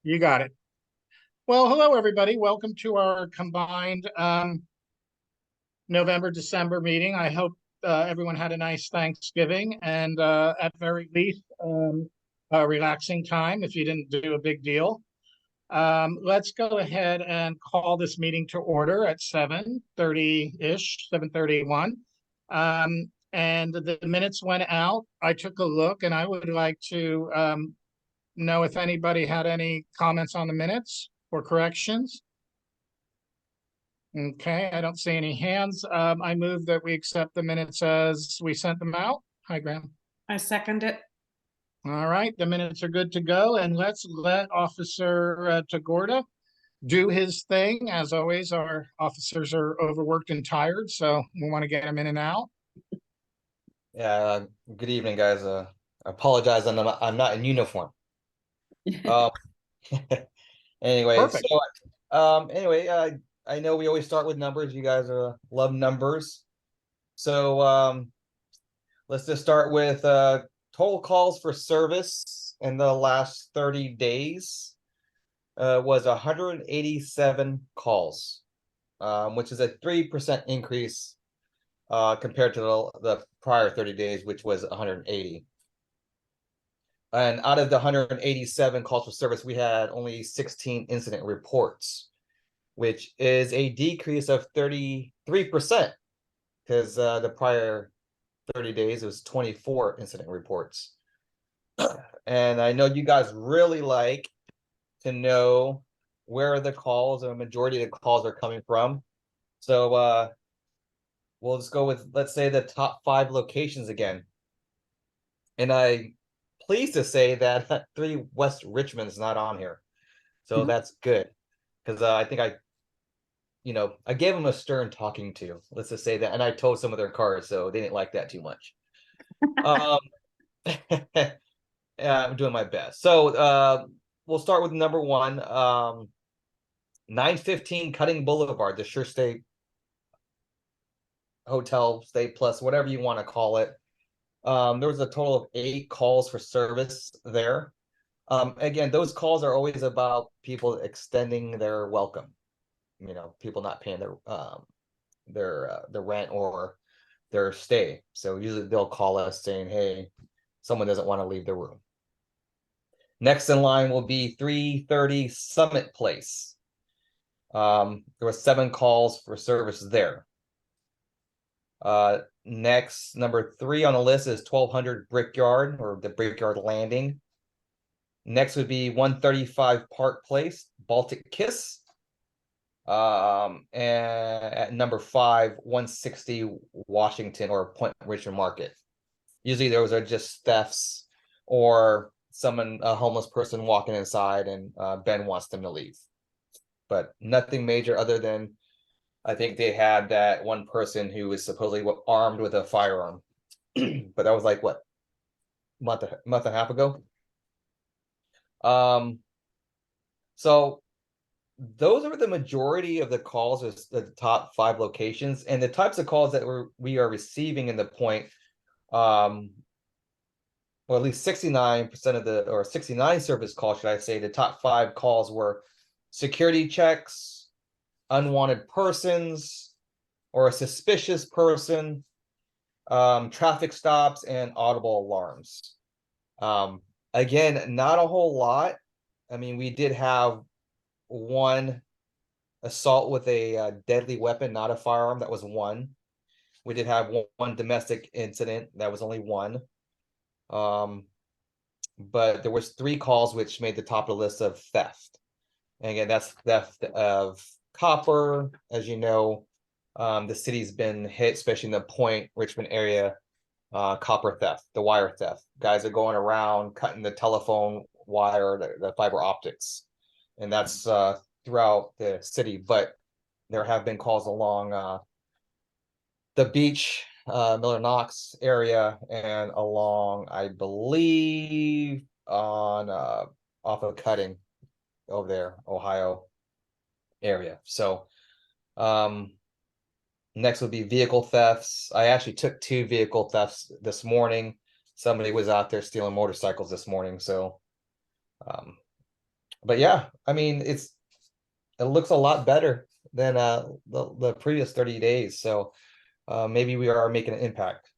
You got it. Well, hello, everybody. Welcome to our combined November, December meeting. I hope everyone had a nice Thanksgiving and at very least a relaxing time if you didn't do a big deal. Let's go ahead and call this meeting to order at 7:30-ish, 7:31. And the minutes went out. I took a look and I would like to know if anybody had any comments on the minutes or corrections. Okay, I don't see any hands. I move that we accept the minutes as we sent them out. Hi, Graham. I second it. All right, the minutes are good to go, and let's let Officer Tagorda do his thing. As always, our officers are overworked and tired, so we want to get them in and out. Yeah, good evening, guys. I apologize, I'm not in uniform. Um, anyway, Perfect. so I know we always start with numbers. You guys love numbers, so let's just start with total calls for service in the last 30 days. Was 187 calls, which is a 3% increase compared to the prior 30 days, which was 180. And out of the 187 calls for service, we had only 16 incident reports, which is a decrease of 33%, because the prior 30 days it was 24 incident reports. And I know you guys really like to know where the calls, or majority of the calls, are coming from. So we'll just go with, let's say, the top 5 locations again. And I'm pleased to say that 3 West Richmond is not on here. So that's good, because I think I gave them a stern talking to, let's just say that, and I towed some of their cars, so they didn't like that too much. Yeah, I'm doing my best. So we'll start with number 1, 915 Cutting Boulevard, the Sure State Hotel, State Plus, whatever you want to call it. There was a total of 8 calls for service there. Again, those calls are always about people extending their welcome. People not paying their rent or their stay. So usually they'll call us saying, "Hey, someone doesn't want to leave their room." Next in line will be 330 Summit Place. There were 7 calls for service there. Next, number 3 on the list is 1200 Brickyard, or the Brickyard Landing. Next would be 135 Park Place, Baltic Kiss. And at number 5, 160 Washington, or Point Richard Market. Usually those are just thefts or a homeless person walking inside and Ben wants them to leave. But nothing major, other than I think they had that one person who was supposedly armed with a firearm. But that was like, what, month and a half ago? So those are the majority of the calls, is the top 5 locations, and the types of calls that we are receiving in the point. Well, at least 69% of or 69 service calls, should I say, the top 5 calls were security checks, unwanted persons, or a suspicious person, traffic stops, and audible alarms. Again, not a whole lot. I mean, we did have 1 assault with a deadly weapon, not a firearm. That was 1. We did have one domestic incident. That was only 1. But there was 3 calls which made the top of the list of theft. And again, that's theft of copper. As you know, the city's been hit, especially in the Point Richmond area. Copper theft, the wire theft. Guys are going around cutting the telephone wire, the fiber optics, and that's throughout the city. But there have been calls along the beach, Miller Knox area, and along, I believe, on off of Cutting over there, Ohio area. So next would be vehicle thefts. I actually took 2 vehicle thefts this morning. Somebody was out there stealing motorcycles this morning, so But yeah, I mean, it looks a lot better than the previous 30 days. So maybe we are making an impact.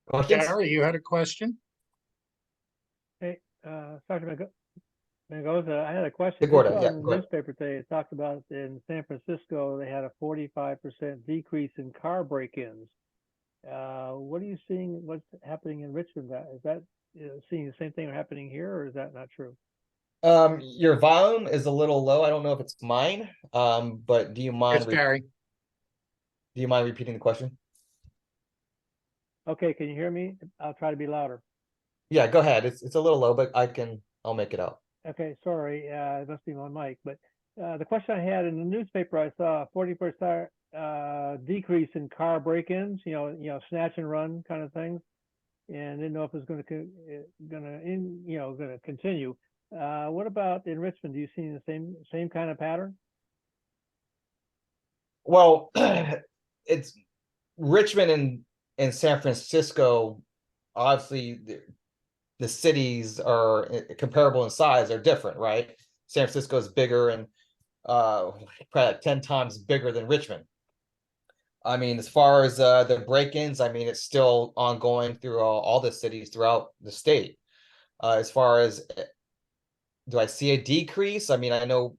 Questions? Gary, you had a question? Hey, Sergeant Mendoza, I had a question. Just Gorda, saw yeah, in the go ahead. newspaper today, it talked about in San Francisco, they had a 45% decrease in car break-ins. What are you seeing? What's happening in Richmond? Is that seeing the same thing happening here, or is that not true? Your volume is a little low. I don't know if it's mine. But do you mind It's Gary. repeating the question? Okay, can you hear me? I'll try to be louder. Yeah, go ahead. It's a little low, but I'll make it out. Okay, sorry, it must be my mic. But the question I had in the newspaper, I saw a 40% decrease in car break-ins. Snatch and run kind of things, and didn't know if it was going to continue. What about in Richmond? Do you see the same kind of pattern? Well, it's Richmond and San Francisco. Obviously, the cities are comparable in size, are different, right? San Francisco is bigger and probably like 10 times bigger than Richmond. I mean, as far as the break-ins, I mean, it's still ongoing through all the cities throughout the state. As far as do I see a decrease? I mean, I know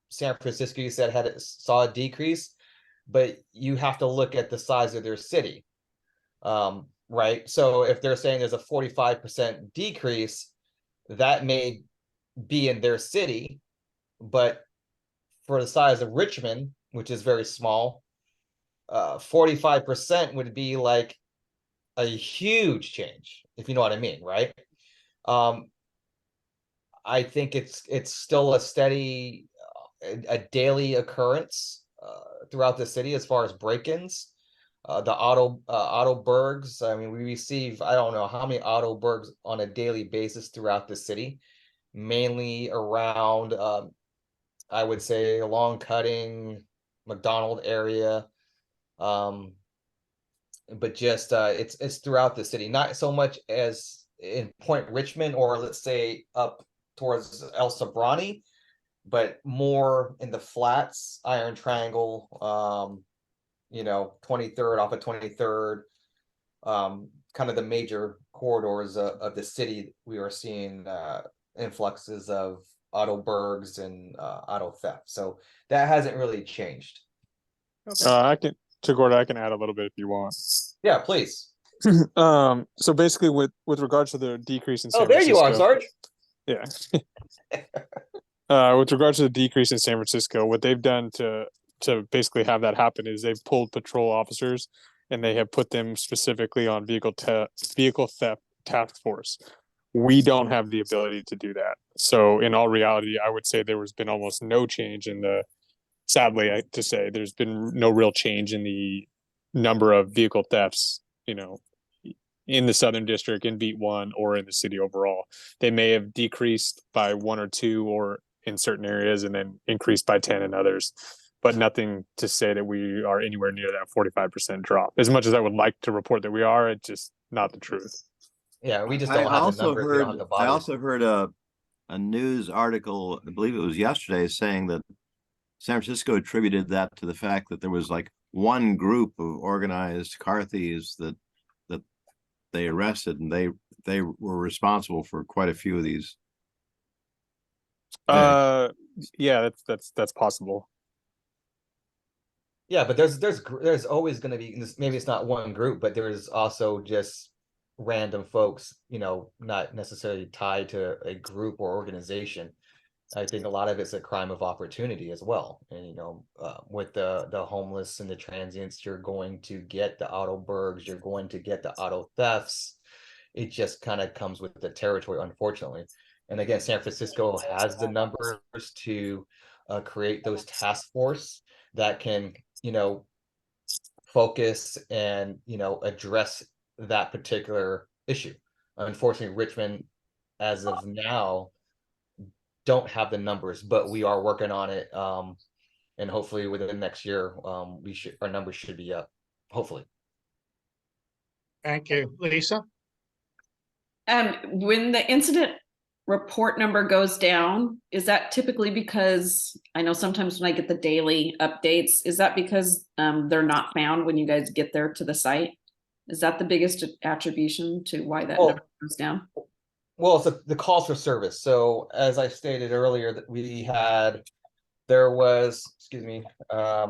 San Francisco, you said saw a decrease, but you have to look at the size of their city, right? So if they're saying there's a 45% decrease, that may be in their city, but for the size of Richmond, which is very small, 45% would be like a huge change, if you know what I mean, right? I think it's still a steady, a daily occurrence throughout the city as far as break-ins. The auto burgs. I mean, we receive I don't know how many auto burgs on a daily basis throughout the city, mainly around I would say along Cutting, McDonald area. But just it's throughout the city, not so much as in Point Richmond or let's say up towards El Sobrani, but more in the flats, Iron Triangle, 23rd off of 23rd, kind of the major corridors of the city. We are seeing influxes of auto burgs and auto theft. So that hasn't really changed. Okay. Gorda, I can add a little bit if you want. Yeah, please. So basically with regards to the decrease in Oh, San there Francisco. you are, Sarge. Yeah. With regards to the decrease in San Francisco, what they've done to basically have that happen is they've pulled patrol officers and they have put them specifically on vehicle theft task force. We don't have the ability to do that. So in all reality, I would say there has been almost no change in sadly to say, there's been no real change in the number of vehicle thefts, in the Southern District, in Beat 1, or in the city overall. They may have decreased by 1 or 2 or in certain areas and then increased by 10 in others, but nothing to say that we are anywhere near that 45% drop. As much as I would like to report that we are, it's just not the truth. Yeah, we just don't have the numbers. We don't have the I bodies. also heard a news article, I believe it was yesterday, saying that San Francisco attributed that to the fact that there was like one group of organized car thieves that they arrested, and they were responsible for quite a few of these. Yeah, that's possible. Yeah, but there's always going to be, maybe it's not one group, but there's also just random folks, not necessarily tied to a group or organization. I think a lot of it's a crime of opportunity as well. And, with the homeless and the transients, you're going to get the auto burgs, you're going to get the auto thefts. It just kind of comes with the territory, unfortunately. And again, San Francisco has the numbers to create those task force that can, focus and, address that particular issue. Unfortunately, Richmond, as of now, don't have the numbers, but we are working on it. And hopefully within next year, our numbers should be up. Hopefully. Thank you. Lisa? When the incident report number goes down, is that typically because, I know sometimes when I get the daily updates, is that because they're not found when you guys get there to the site? Is that the biggest attribution to why that number goes down? Well, it's the calls for service. So as I stated earlier, that there was, excuse me, let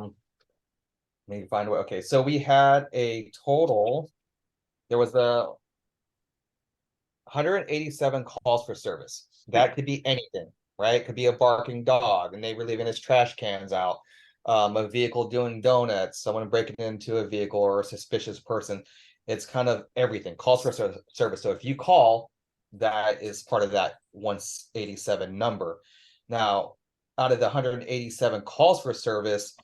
me find a way. Okay, so we had a total, there was 187 calls for service. That could be anything, right? It could be a barking dog, a neighbor leaving his trash cans out, a vehicle doing donuts, someone breaking into a vehicle, or a suspicious person. It's kind of everything, calls for service. So if you call, that is part of that 187 number. Now, out of the 187 calls for service,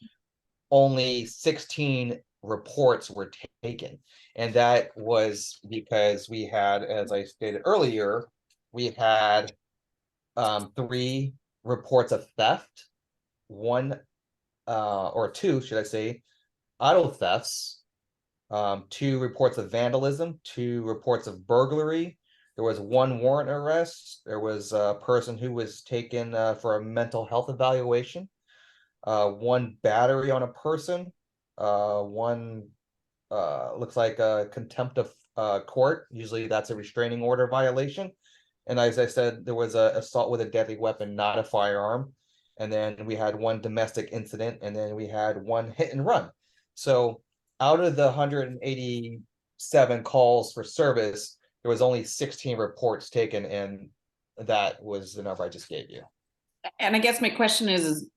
only 16 reports were taken. And that was because we had, as I stated earlier, we had 3 reports of theft, 1 or 2, should I say, auto thefts, 2 reports of vandalism, 2 reports of burglary. There was 1 warrant arrest. There was a person who was taken for a mental health evaluation. 1 battery on a person. 1 looks like a contempt of court. Usually that's a restraining order violation. And as I said, there was a assault with a deadly weapon, not a firearm. And then we had 1 domestic incident, and then we had 1 hit and run. So out of the 187 calls for service, there was only 16 reports taken, and that was the number I just gave you. And I guess my question is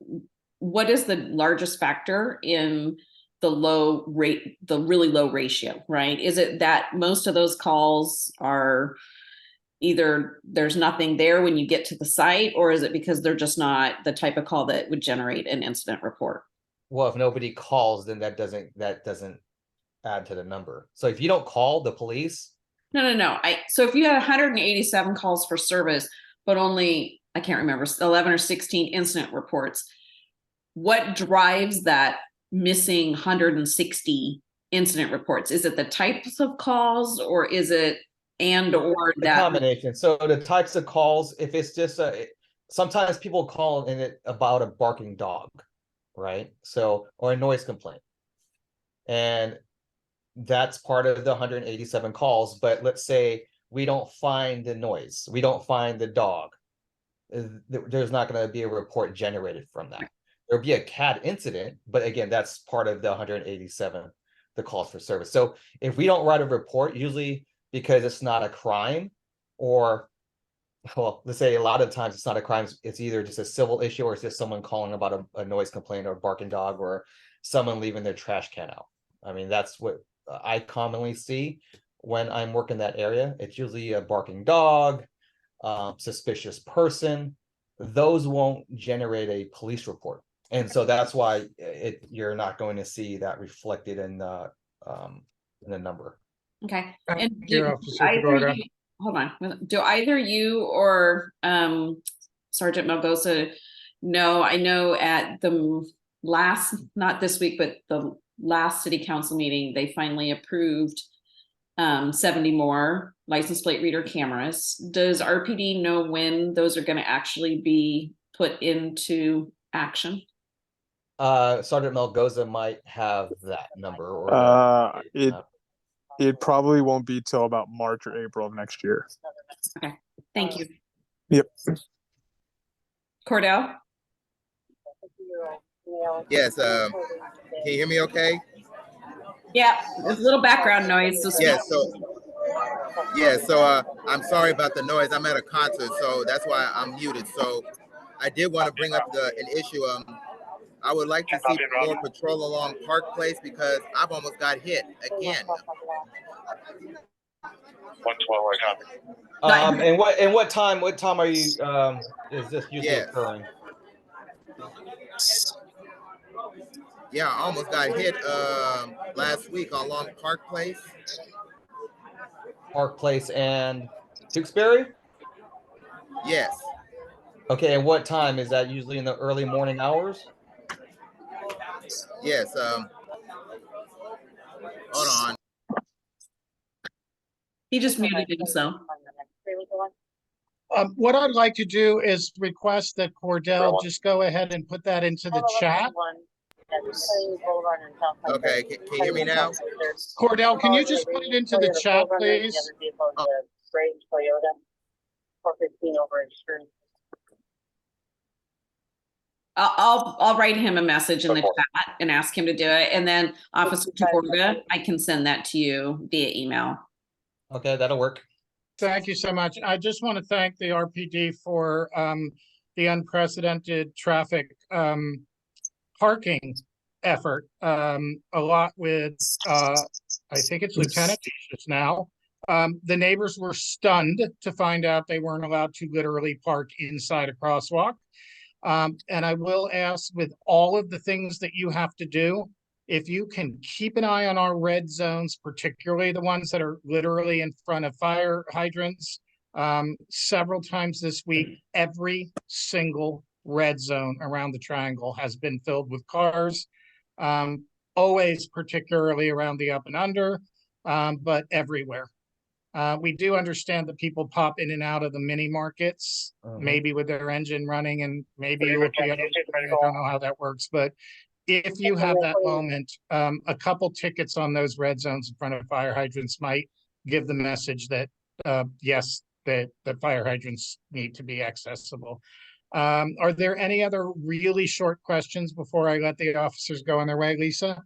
what is the largest factor in the low rate, the really low ratio, right? Is it that most of those calls are either there's nothing there when you get to the site, or is it because they're just not the type of call that would generate an incident report? Well, if nobody calls, then that doesn't add to the number. So if you don't call the police. No. So if you had 187 calls for service, but only, I can't remember, 11 or 16 incident reports, what drives that missing 160 incident reports? Is it the types of calls, or is it or the that combination? So the types of calls, if it's just sometimes people call in it about a barking dog, right? So, or a noise complaint. And that's part of the 187 calls. But let's say we don't find the noise, we don't find the dog, there's not going to be a report generated from that. There'll be a CAD incident, but again, that's part of the 187, the calls for service. So if we don't write a report, usually because it's not a crime, or, well, let's say a lot of times it's not a crime, it's either just a civil issue, or it's just someone calling about a noise complaint, or a barking dog, or someone leaving their trash can out. I mean, that's what I commonly see when I'm working that area. It's usually a barking dog, suspicious person. Those won't generate a police report. And so that's why you're not going to see that reflected in the number. Okay. Thank And you, Officer Gorga. hold on. Do either you or Sergeant Melgoza know? I know at the last, not this week, but the last city council meeting, they finally approved 70 more license plate reader cameras. Does RPD know when those are going to actually be put into action? Sergeant Melgoza might have that number, or it probably won't be till about March or April of next year. Okay, thank you. Yep. Cordell? Yes, can you hear me okay? Yeah, there's a little background noise. So I'm sorry about the noise. I'm at a concert, so that's why I'm muted. So I did want to bring up an issue. I would like to see more patrol along Park Place, because I've almost got hit again. 112, and what time are you is this usually occurring? Yeah, I almost got hit last week along Park Place. Park Place and Tewksbury? Yes. Okay, and what time is that? Usually in the early morning hours? Yes. Hold on. he just muted himself. What I'd like to do is request that Cordell just go ahead and put that into the chat. Okay, can you hear me now? Cordell, can you just put it into the chat, please? I'll write him a message in the chat and ask him to do it. And then Officer Tagorga, I can send that to you via email. Okay, that'll work. Thank you so much. I just want to thank the RPD for the unprecedented traffic parking effort. A lot with, I think it's Lieutenant just now. The neighbors were stunned to find out they weren't allowed to literally park inside a crosswalk. And I will ask, with all of the things that you have to do, if you can keep an eye on our red zones, particularly the ones that are literally in front of fire hydrants. Several times this week, every single red zone around the triangle has been filled with cars. Always particularly around the up and under, but everywhere. We do understand that people pop in and out of the mini markets, maybe with their engine running, and maybe you look the other way. I don't know how that works, but if you have that moment, a couple tickets on those red zones in front of fire hydrants might give the message that yes, that fire hydrants need to be accessible. Are there any other really short questions before I let the officers go on their way, Lisa?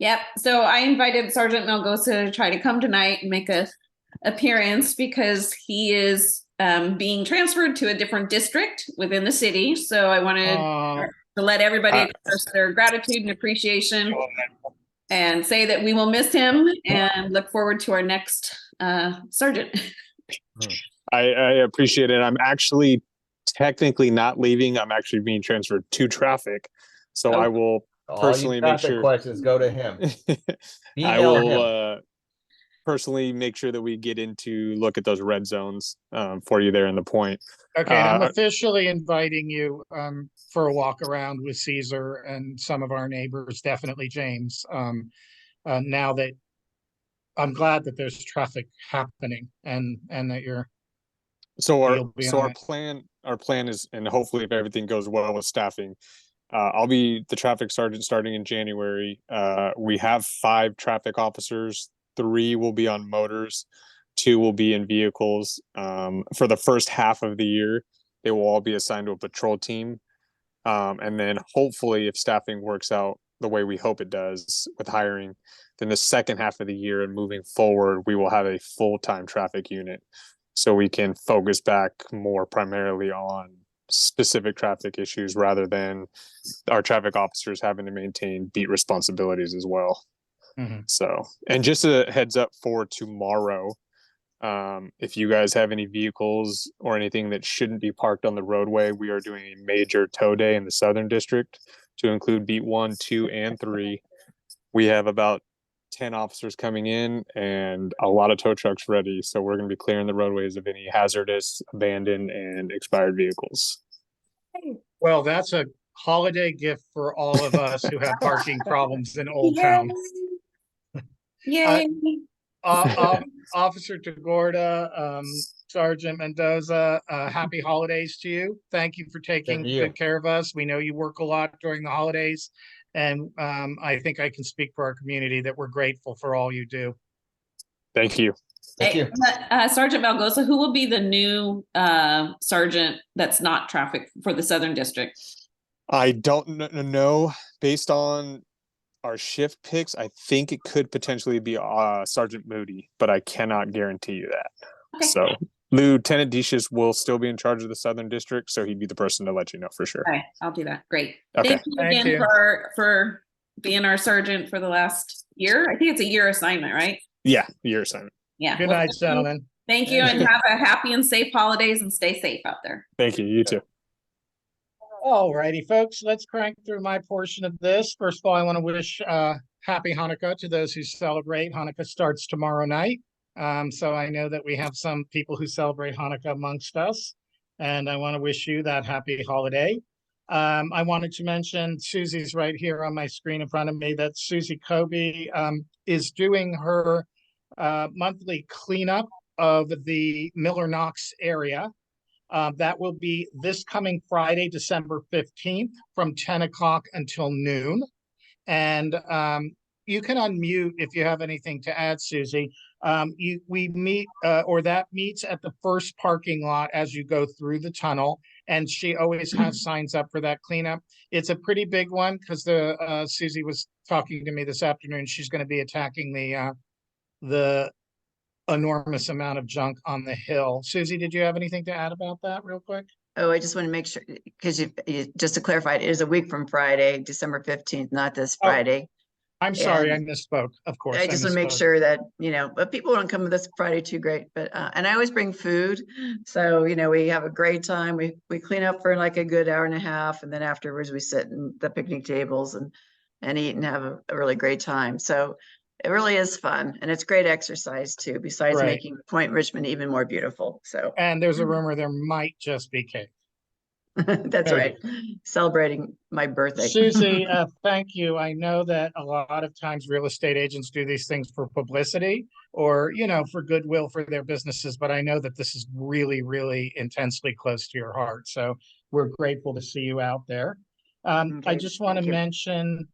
Yep. So I invited Sergeant Melgosa to try to come tonight and make a appearance because he is being transferred to a different district within the city. So I wanted to let everybody express their gratitude and appreciation and say that we will miss him and look forward to our next sergeant. I appreciate it. I'm actually technically not leaving. I'm actually being transferred to traffic. So I will personally make sure questions go to him. I will personally make sure that we get into look at those red zones for you there in the point. Okay, I'm officially inviting you for a walk around with Caesar and some of our neighbors, definitely James. Now that I'm glad that there's traffic happening and that you're. So our plan is, and hopefully if everything goes well with staffing, I'll be the traffic sergeant starting in January. We have 5 traffic officers. 3 will be on motors, 2 will be in vehicles. For the first half of the year, they will all be assigned to a patrol team. And then hopefully if staffing works out the way we hope it does with hiring, then the second half of the year and moving forward, we will have a full-time traffic unit. So we can focus back more primarily on specific traffic issues rather than our traffic officers having to maintain beat responsibilities as well. So, and just a heads up for tomorrow, if you guys have any vehicles or anything that shouldn't be parked on the roadway, we are doing a major tow day in the Southern District to include beat 1, 2, and 3. We have about 10 officers coming in and a lot of tow trucks ready. So we're going to be clearing the roadways of any hazardous, abandoned, and expired vehicles. Well, that's a holiday gift for all of us who have parking problems in Old Town. Yay! Officer Tagorda, Sergeant Mendoza, happy holidays to you. Thank you for taking good care of us. We know you work a lot during the holidays, and I think I can speak for our community that we're grateful for all you do. Thank you. Thank you. Sergeant Melgosa, who will be the new sergeant that's not traffic for the Southern District? I don't know. Based on our shift picks, I think it could potentially be Sergeant Moody, but I cannot guarantee you that. Okay. So Lieutenant Decius will still be in charge of the Southern District, so he'd be the person to let you know for sure. Okay, I'll do that. Great. Okay. Thank you again for being our sergeant for the last year. I think it's a year assignment, right? Yeah, year assignment. Yeah. Good night, gentlemen. Thank you, and have a happy and safe holidays, and stay safe out there. Thank you. You too. All righty, folks, let's crank through my portion of this. First of all, I want to wish happy Hanukkah to those who celebrate. Hanukkah starts tomorrow night. So I know that we have some people who celebrate Hanukkah amongst us, and I want to wish you that happy holiday. I wanted to mention, Susie's right here on my screen in front of me, that Susie Kobe is doing her monthly cleanup of the Miller Knox area. That will be this coming Friday, December 15th from 10 o'clock until noon. And you can unmute if you have anything to add, Susie. We meet, or that meets at the first parking lot as you go through the tunnel. And she always has signs up for that cleanup. It's a pretty big one because Susie was talking to me this afternoon. She's going to be attacking the enormous amount of junk on the hill. Susie, did you have anything to add about that real quick? Oh, I just want to make sure, because just to clarify, it is a week from Friday, December 15th, not this Oh, Friday. I'm sorry, I And misspoke. Of course, I just want to make misspoke. sure that, but people don't come this Friday too great, but, and I always bring food. So, we have a great time. We clean up for like a good hour and a half. And then afterwards we sit in the picnic tables and eat and have a really great time. So it really is fun. And it's great exercise too, besides Right. making Point Richmond even more beautiful. So And there's a rumor there might just be cake. that's Maybe. right. Celebrating my birthday. Susie, thank you. I know that a lot of times real estate agents do these things for publicity or, for goodwill for their businesses, but I know that this is really, really intensely close to your heart. So we're grateful to see you out there. I Okay, just want to thank you. mention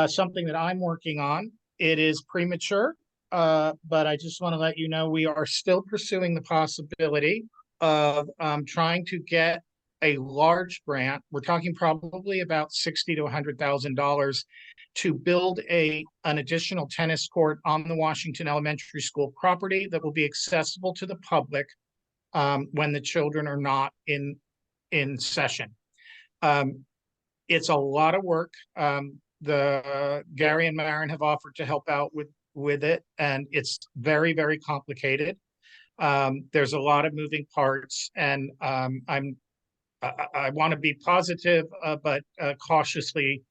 something that I'm working on. It is premature, but I just want to let you know we are still pursuing the possibility of trying to get a large grant. We're talking probably about $60,000 to $100,000 to build an additional tennis court on the Washington Elementary School property that will be accessible to the public when the children are not in session. It's a lot of work. The Gary and Marin have offered to help out with it, and it's very, very complicated. There's a lot of moving parts, and I want to be positive, but cautiously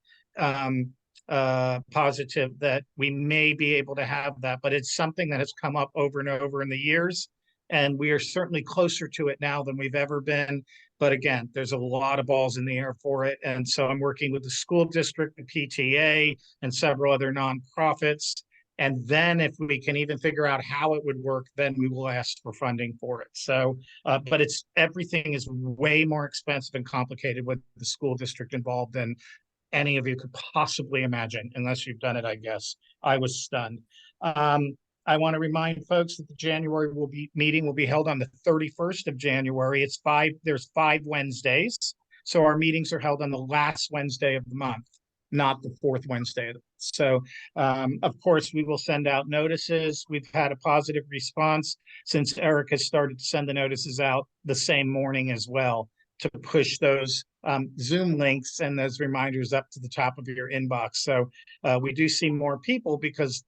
positive that we may be able to have that. But it's something that has come up over and over in the years, and we are certainly closer to it now than we've ever been. But again, there's a lot of balls in the air for it. And so I'm working with the school district, the PTA, and several other nonprofits. And then if we can even figure out how it would work, then we will ask for funding for it. So, but everything is way more expensive and complicated with the school district involved than any of you could possibly imagine, unless you've done it, I guess. I was stunned. I want to remind folks that the January meeting will be held on the 31st of January. There's 5 Wednesdays. So our meetings are held on the last Wednesday of the month, not the 4th Wednesday. So, of course, we will send out notices. We've had a positive response since Eric has started to send the notices out the same morning as well to push those Zoom links and those reminders up to the top of your inbox. So we do see more people because,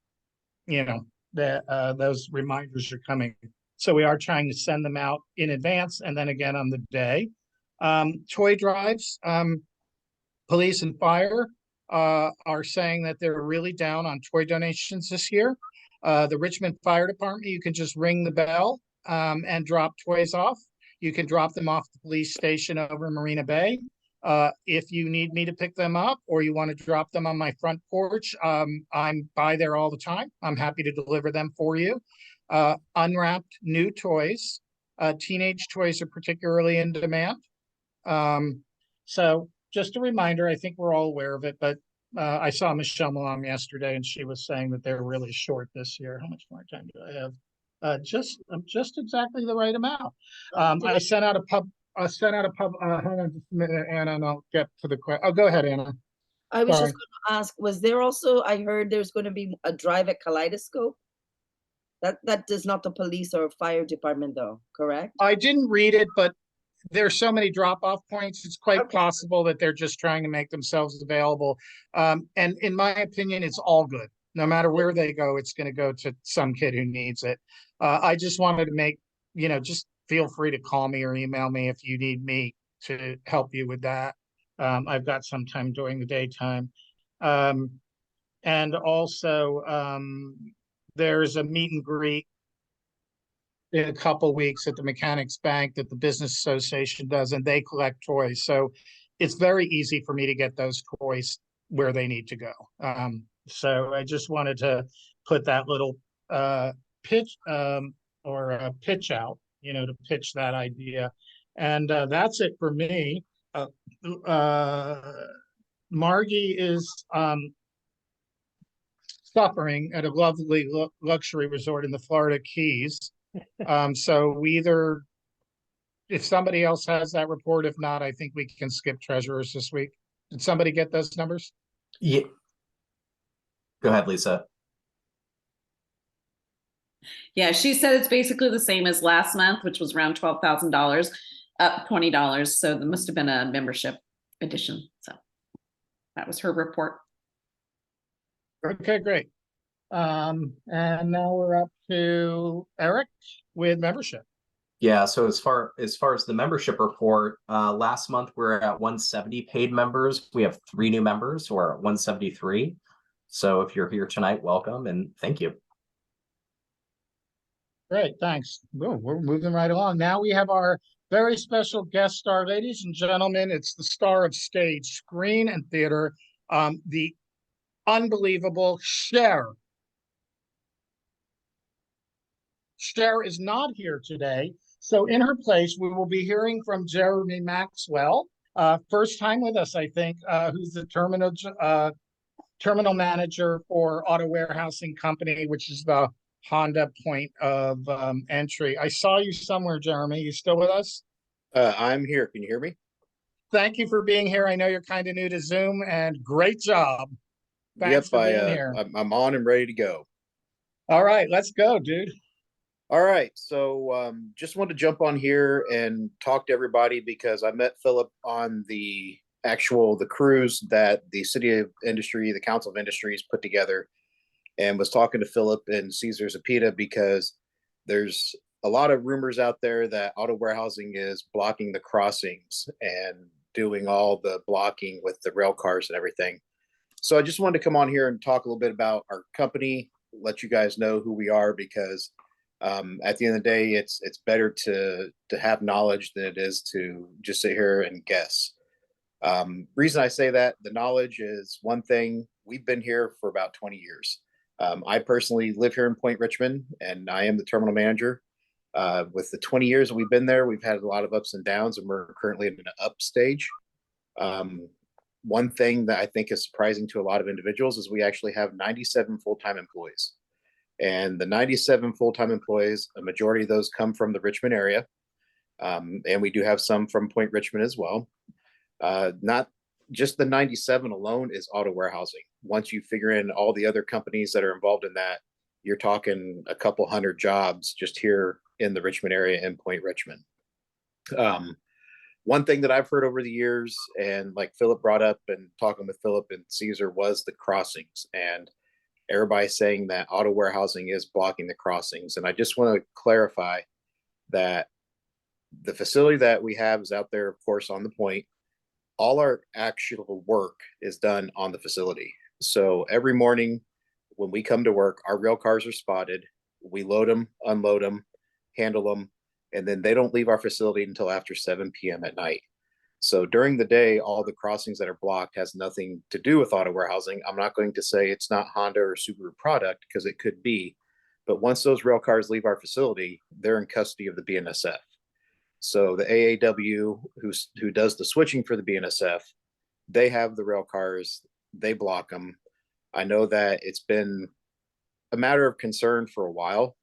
those reminders are coming. So we are trying to send them out in advance and then again on the day. Toy drives, police and fire are saying that they're really down on toy donations this year. The Richmond Fire Department, you can just ring the bell and drop toys off. You can drop them off the police station over in Marina Bay. If you need me to pick them up or you want to drop them on my front porch, I'm by there all the time. I'm happy to deliver them for you. Unwrapped new toys. Teenage toys are particularly in demand. So just a reminder, I think we're all aware of it, but I saw Michelle Malone yesterday and she was saying that they're really short this year. How much more time do I have? Just exactly the right amount. I sent out a pub. Hang on just a minute, Anna, and I'll get to the question. Oh, go ahead, Anna. I was Sorry. just going to ask, was there also, I heard there's going to be a drive at Kaleidoscope? That is not the police or fire department though, correct? I didn't read it, but there's so many drop-off points. It's quite Okay. possible that they're just trying to make themselves available. And in my opinion, it's all good. No matter where they go, it's going to go to some kid who needs it. I just wanted to make, just feel free to call me or email me if you need me to help you with that. I've got some time during the daytime. And also, there's a meet and greet in a couple weeks at the Mechanics Bank that the Business Association does, and they collect toys. So it's very easy for me to get those toys where they need to go. So I just wanted to put that little pitch pitch out, to pitch that idea. And that's it for me. Margie is suffering at a lovely luxury resort in the Florida Keys. So we either, if somebody else has that report, if not, I think we can skip treasurers this week. Did somebody get those numbers? Yeah. Go ahead, Lisa. Yeah, she said it's basically the same as last month, which was around $12,000, up $20. So there must have been a membership addition. So that was her report. Okay, great. And now we're up to Eric with membership. Yeah, so as far as the membership report, last month we we're at 170 paid members. We have 3 new members who are at 173. So if you're here tonight, welcome and thank you. Great, thanks. We're moving right along. Now we have our very special guest star, ladies and gentlemen. It's the star of stage, screen, and theater, the unbelievable Cher. Cher is not here today, so in her place, we will be hearing from Jeremy Maxwell, first time with us, I think, who's the terminal manager for Auto Warehousing Company, which is the Honda point of entry. I saw you somewhere, Jeremy. You still with us? I'm here. Can you hear me? Thank you for being here. I know you're kind of new to Zoom, and great job. Thanks for being here. I'm on and ready to go. All right, let's go, dude. All right, so just wanted to jump on here and talk to everybody because I met Philip on the cruise that the City of Industry, the Council of Industries put together, and was talking to Philip and Cesar Zapita because there's a lot of rumors out there that auto warehousing is blocking the crossings and doing all the blocking with the rail cars and everything. So I just wanted to come on here and talk a little bit about our company, let you guys know who we are, because at the end of the day, it's better to have knowledge than it is to just sit here and guess. Reason I say that, the knowledge is one thing. We've been here for about 20 years. I personally live here in Point Richmond, and I am the terminal manager. With the 20 years that we've been there, we've had a lot of ups and downs, and we're currently in an up stage. One thing that I think is surprising to a lot of individuals is we actually have 97 full-time employees. And the 97 full-time employees, a majority of those come from the Richmond area. And we do have some from Point Richmond as well. Not just the 97 alone is auto warehousing. Once you figure in all the other companies that are involved in that, you're talking a couple hundred jobs just here in the Richmond area in Point Richmond. One thing that I've heard over the years, and like Philip brought up and talking with Philip and Caesar, was the crossings. And everybody's saying that auto warehousing is blocking the crossings. And I just want to clarify that the facility that we have is out there, of course, on the point. All our actual work is done on the facility. So every morning when we come to work, our rail cars are spotted. We load them, unload them, handle them, and then they don't leave our facility until after 7 p.m. at night. So during the day, all the crossings that are blocked has nothing to do with auto warehousing. I'm not going to say it's not Honda or Subaru product, because it could be. But once those rail cars leave our facility, they're in custody of the BNSF. So the AAW, who does the switching for the BNSF, they have the rail cars, they block them. I know that it's been a matter of concern for a while.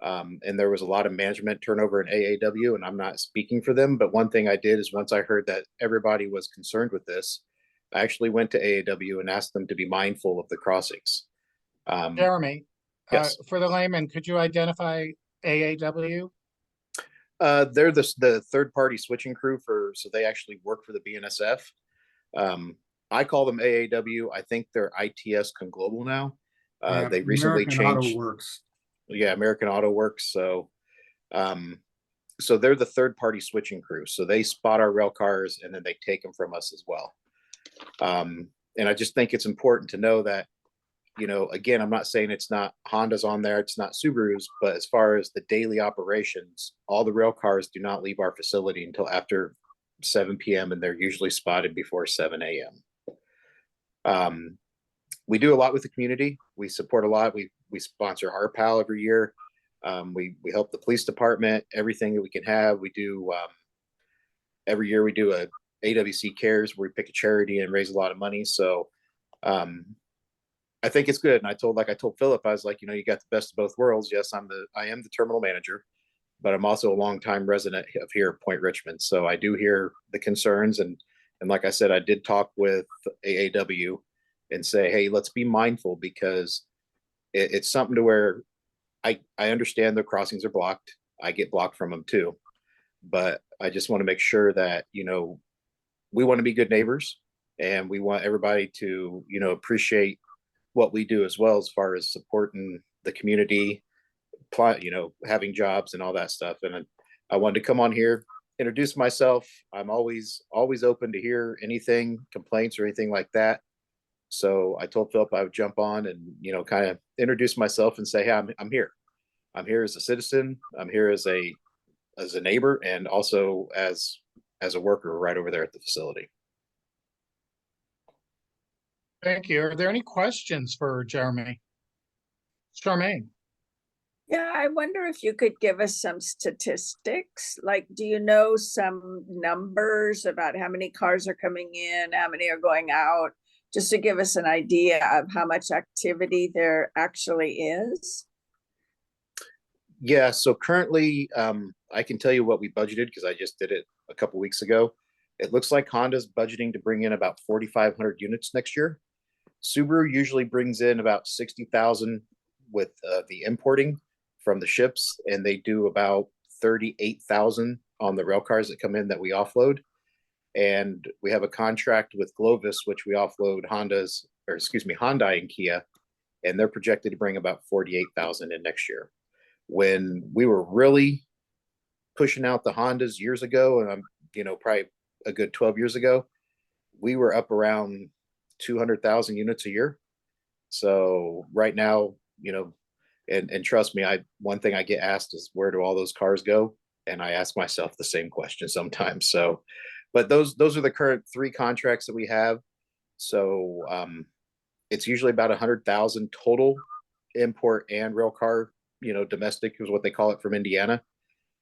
And there was a lot of management turnover in AAW, and I'm not speaking for them. But one thing I did is once I heard that everybody was concerned with this, I actually went to AAW and asked them to be mindful of the crossings. Jeremy, yes. For the layman, could you identify AAW? They're the third-party switching crew so they actually work for the BNSF. I call them AAW. I think they're ITS Conglobal now. They recently American changed. Auto Works. Yeah, American Auto Works. So, so they're the third-party switching crew. So they spot our rail cars and then they take them from us as well. And I just think it's important to know that, again, I'm not saying it's not Hondas on there, it's not Subarus, but as far as the daily operations, all the rail cars do not leave our facility until after 7 p.m. and they're usually spotted before 7 a.m. We do a lot with the community. We support a lot. We sponsor HRPAL every year. We help the police department, everything that we can have. We do every year we do a AWC Cares where we pick a charity and raise a lot of money. So I think it's good. And I told Philip, I was like, you got the best of both worlds. Yes, I am the terminal manager, but I'm also a longtime resident of here at Point Richmond. So I do hear the concerns. And like I said, I did talk with AAW and say, hey, let's be mindful, because it's something to where I understand the crossings are blocked. I get blocked from them too. But I just want to make sure that, we want to be good neighbors, and we want everybody to, appreciate what we do as well, as far as supporting the community, having jobs and all that stuff. And I wanted to come on here, introduce myself. I'm always open to hear anything, complaints or anything like that. So I told Philip I would jump on and, kind of introduce myself and say, hey, I'm here. I'm here as a citizen. I'm here as a neighbor, and also as a worker right over there at the facility. Thank you. Are there any questions for Jeremy? Charmaine? Yeah, I wonder if you could give us some statistics. Like, do you know some numbers about how many cars are coming in, how many are going out, just to give us an idea of how much activity there actually is? Yeah, so currently, I can tell you what we budgeted, because I just did it a couple weeks ago. It looks like Honda's budgeting to bring in about 4,500 units next year. Subaru usually brings in about 60,000 with the importing from the ships, and they do about 38,000 on the rail cars that come in that we offload. And we have a contract with Glovis, which we offload Hyundai and Kia, and they're projected to bring about 48,000 in next year. When we were really pushing out the Hondas years ago, and I'm, probably a good 12 years ago, we were up around 200,000 units a year. So right now, and trust me, one thing I get asked is, where do all those cars go? And I ask myself the same question sometimes. So, but those are the current 3 contracts that we have. So it's usually about 100,000 total import and rail car, domestic is what they call it, from Indiana,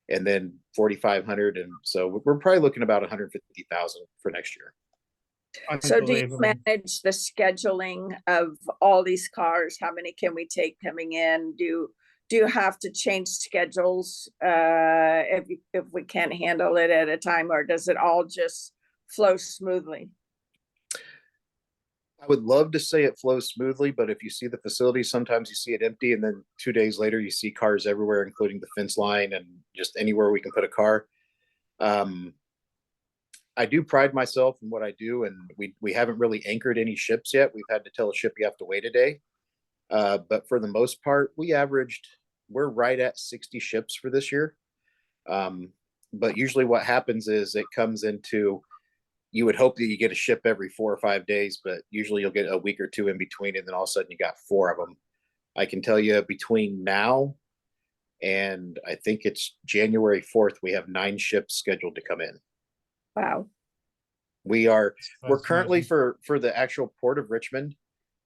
and then 4,500. And so we're probably looking about 150,000 for next year. So do you manage the scheduling of all these cars? How many can we take coming in? Do you have to change schedules if we can't handle it at a time, or does it all just flow smoothly? I would love to say it flows smoothly, but if you see the facility, sometimes you see it empty, and then 2 days later you see cars everywhere, including the fence line and just anywhere we can put a car. I do pride myself in what I do, and we haven't really anchored any ships yet. We've had to tell a ship you have to wait a day. But for the most part, we're right at 60 ships for this year. But usually what happens is it comes into, you would hope that you get a ship every 4 or 5 days, but usually you'll get a week or 2 in between, and then all of a sudden you got 4 of them. I can tell you between now and I think it's January 4th, we have 9 ships scheduled to come in. Wow. We're currently for the actual Port of Richmond.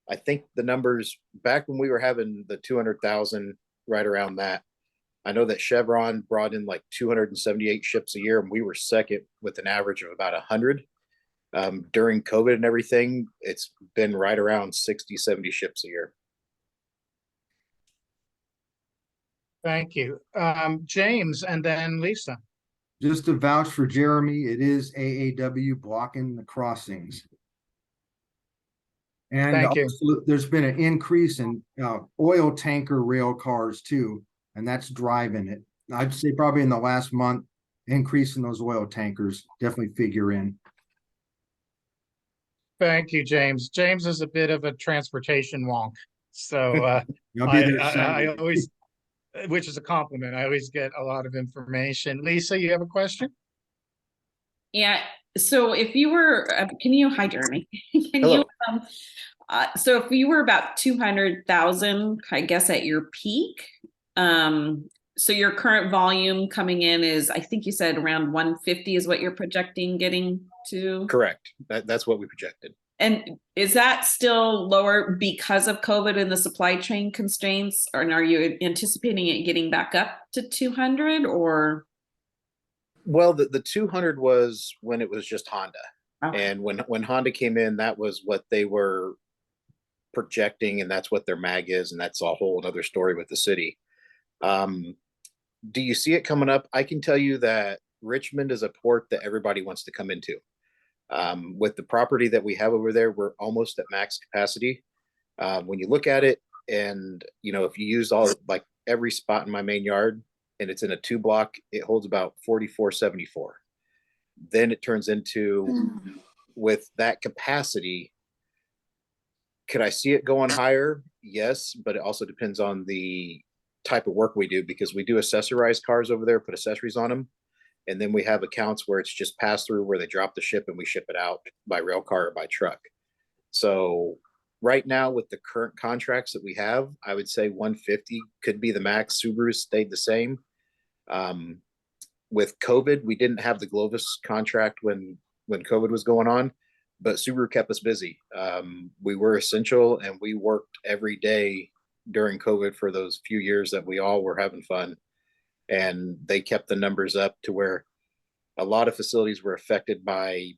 I think the numbers back when we were having the 200,000, right around that. I know that Chevron brought in like 278 ships a year, and we were second with an average of about 100. During COVID and everything, it's been right around 60, 70 ships a year. Thank you. James, and then Lisa. Just to vouch for Jeremy, it is AAW blocking the crossings. And Thank you. also, there's been an increase in oil tanker rail cars too, and that's driving it. I'd say probably in the last month, increase in those oil tankers definitely figure in. Thank you, James. James is a bit of a transportation wonk. So I always, which is a compliment, I always get a lot of information. Lisa, you have a question? Yeah. So if you were, hi, Jeremy. Hello. So if you were about 200,000, I guess at your peak, so your current volume coming in is, I think you said around 150 is what you're projecting getting to? Correct. That's what we projected. And is that still lower because of COVID and the supply chain constraints? Or are you anticipating it getting back up to 200 or? Well, the 200 was when it was just Honda. Okay. And when Honda came in, that was what they were projecting, and that's what their mag is, and that's a whole other story with the city. Do you see it coming up? I can tell you that Richmond is a port that everybody wants to come into. With the property that we have over there, we're almost at max capacity. When you look at it, and if you use all like every spot in my main yard, and it's in a 2 block, it holds about 4474. Then it turns into, with that capacity, could I see it going higher? Yes, but it also depends on the type of work we do, because we do accessorize cars over there, put accessories on them. And then we have accounts where it's just pass through, where they drop the ship and we ship it out by rail car or by truck. So right now, with the current contracts that we have, I would say 150 could be the max. Subaru stayed the same. With COVID, we didn't have the Glovis contract when COVID was going on, but Subaru kept us busy. We were essential, and we worked every day during COVID for those few years that we all were having fun. And they kept the numbers up to where a lot of facilities were affected by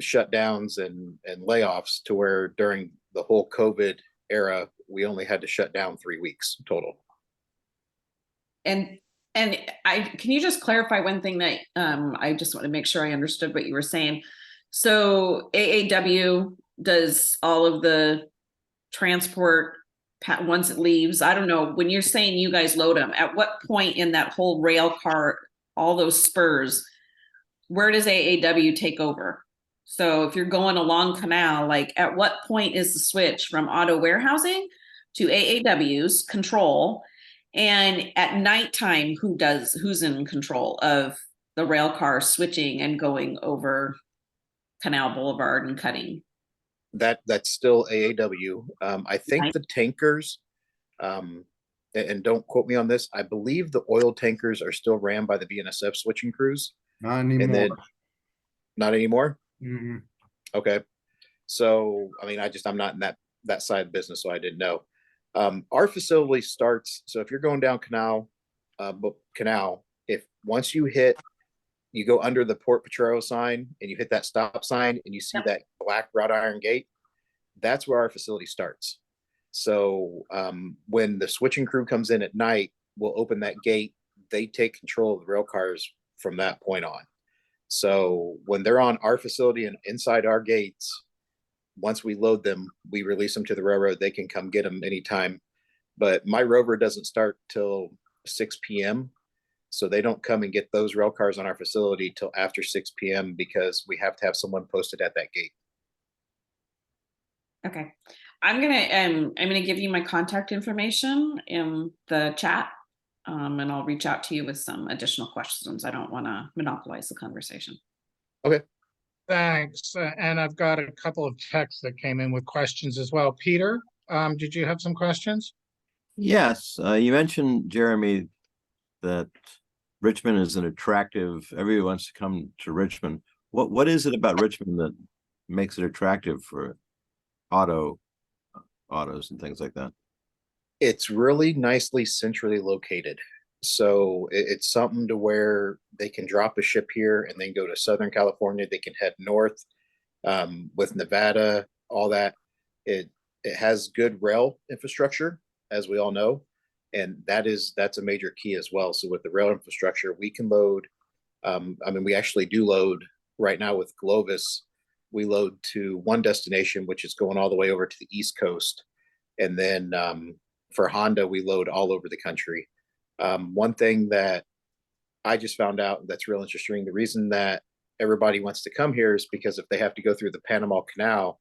shutdowns and layoffs, to where during the whole COVID era, we only had to shut down 3 weeks total. And can you just clarify one thing that I just want to make sure I understood what you were saying. So AAW does all of the transport once it leaves. I don't know, when you're saying you guys load them, at what point in that whole rail car, all those spurs, where does AAW take over? So if you're going along Canal, like at what point is the switch from auto warehousing to AAW's control? And at nighttime, who's in control of the rail car switching and going over Canal Boulevard and cutting? That's still AAW. I think the tankers, and don't quote me on this, I believe the oil tankers are still ran by the BNSF switching crews. Not anymore. And then, not anymore? Mhm. Okay. So, I mean, I'm not in that side of business, so I didn't know. Our facility starts, so if you're going down Canal, if once you go under the Port Petro sign and you hit that stop sign and you see that black wrought iron gate, that's where our facility starts. So when the switching crew comes in at night, we'll open that gate. They take control of the rail cars from that point on. So when they're on our facility and inside our gates, once we load them, we release them to the railroad. They can come get them anytime. But my rover doesn't start till 6 p.m. So they don't come and get those rail cars on our facility till after 6 p.m. because we have to have someone posted at that gate. Okay. I'm gonna give you my contact information in the chat. And I'll reach out to you with some additional questions. I don't want to monopolize the conversation. Okay. Thanks. And I've got a couple of texts that came in with questions as well. Peter, did you have some questions? Yes, you mentioned, Jeremy, that Richmond is an attractive, everybody wants to come to Richmond. What is it about Richmond that makes it attractive for autos and things like that? It's really nicely centrally located. So it's something to where they can drop a ship here and then go to Southern California. They can head north with Nevada, all that. It has good rail infrastructure, as we all know, and that's a major key as well. So with the rail infrastructure, we can load. We actually do load right now with Glovis. We load to one destination, which is going all the way over to the East Coast, and then for Honda, we load all over the country. One thing that I just found out that's real interesting, the reason that everybody wants to come here is because if they have to go through the Panama Canal,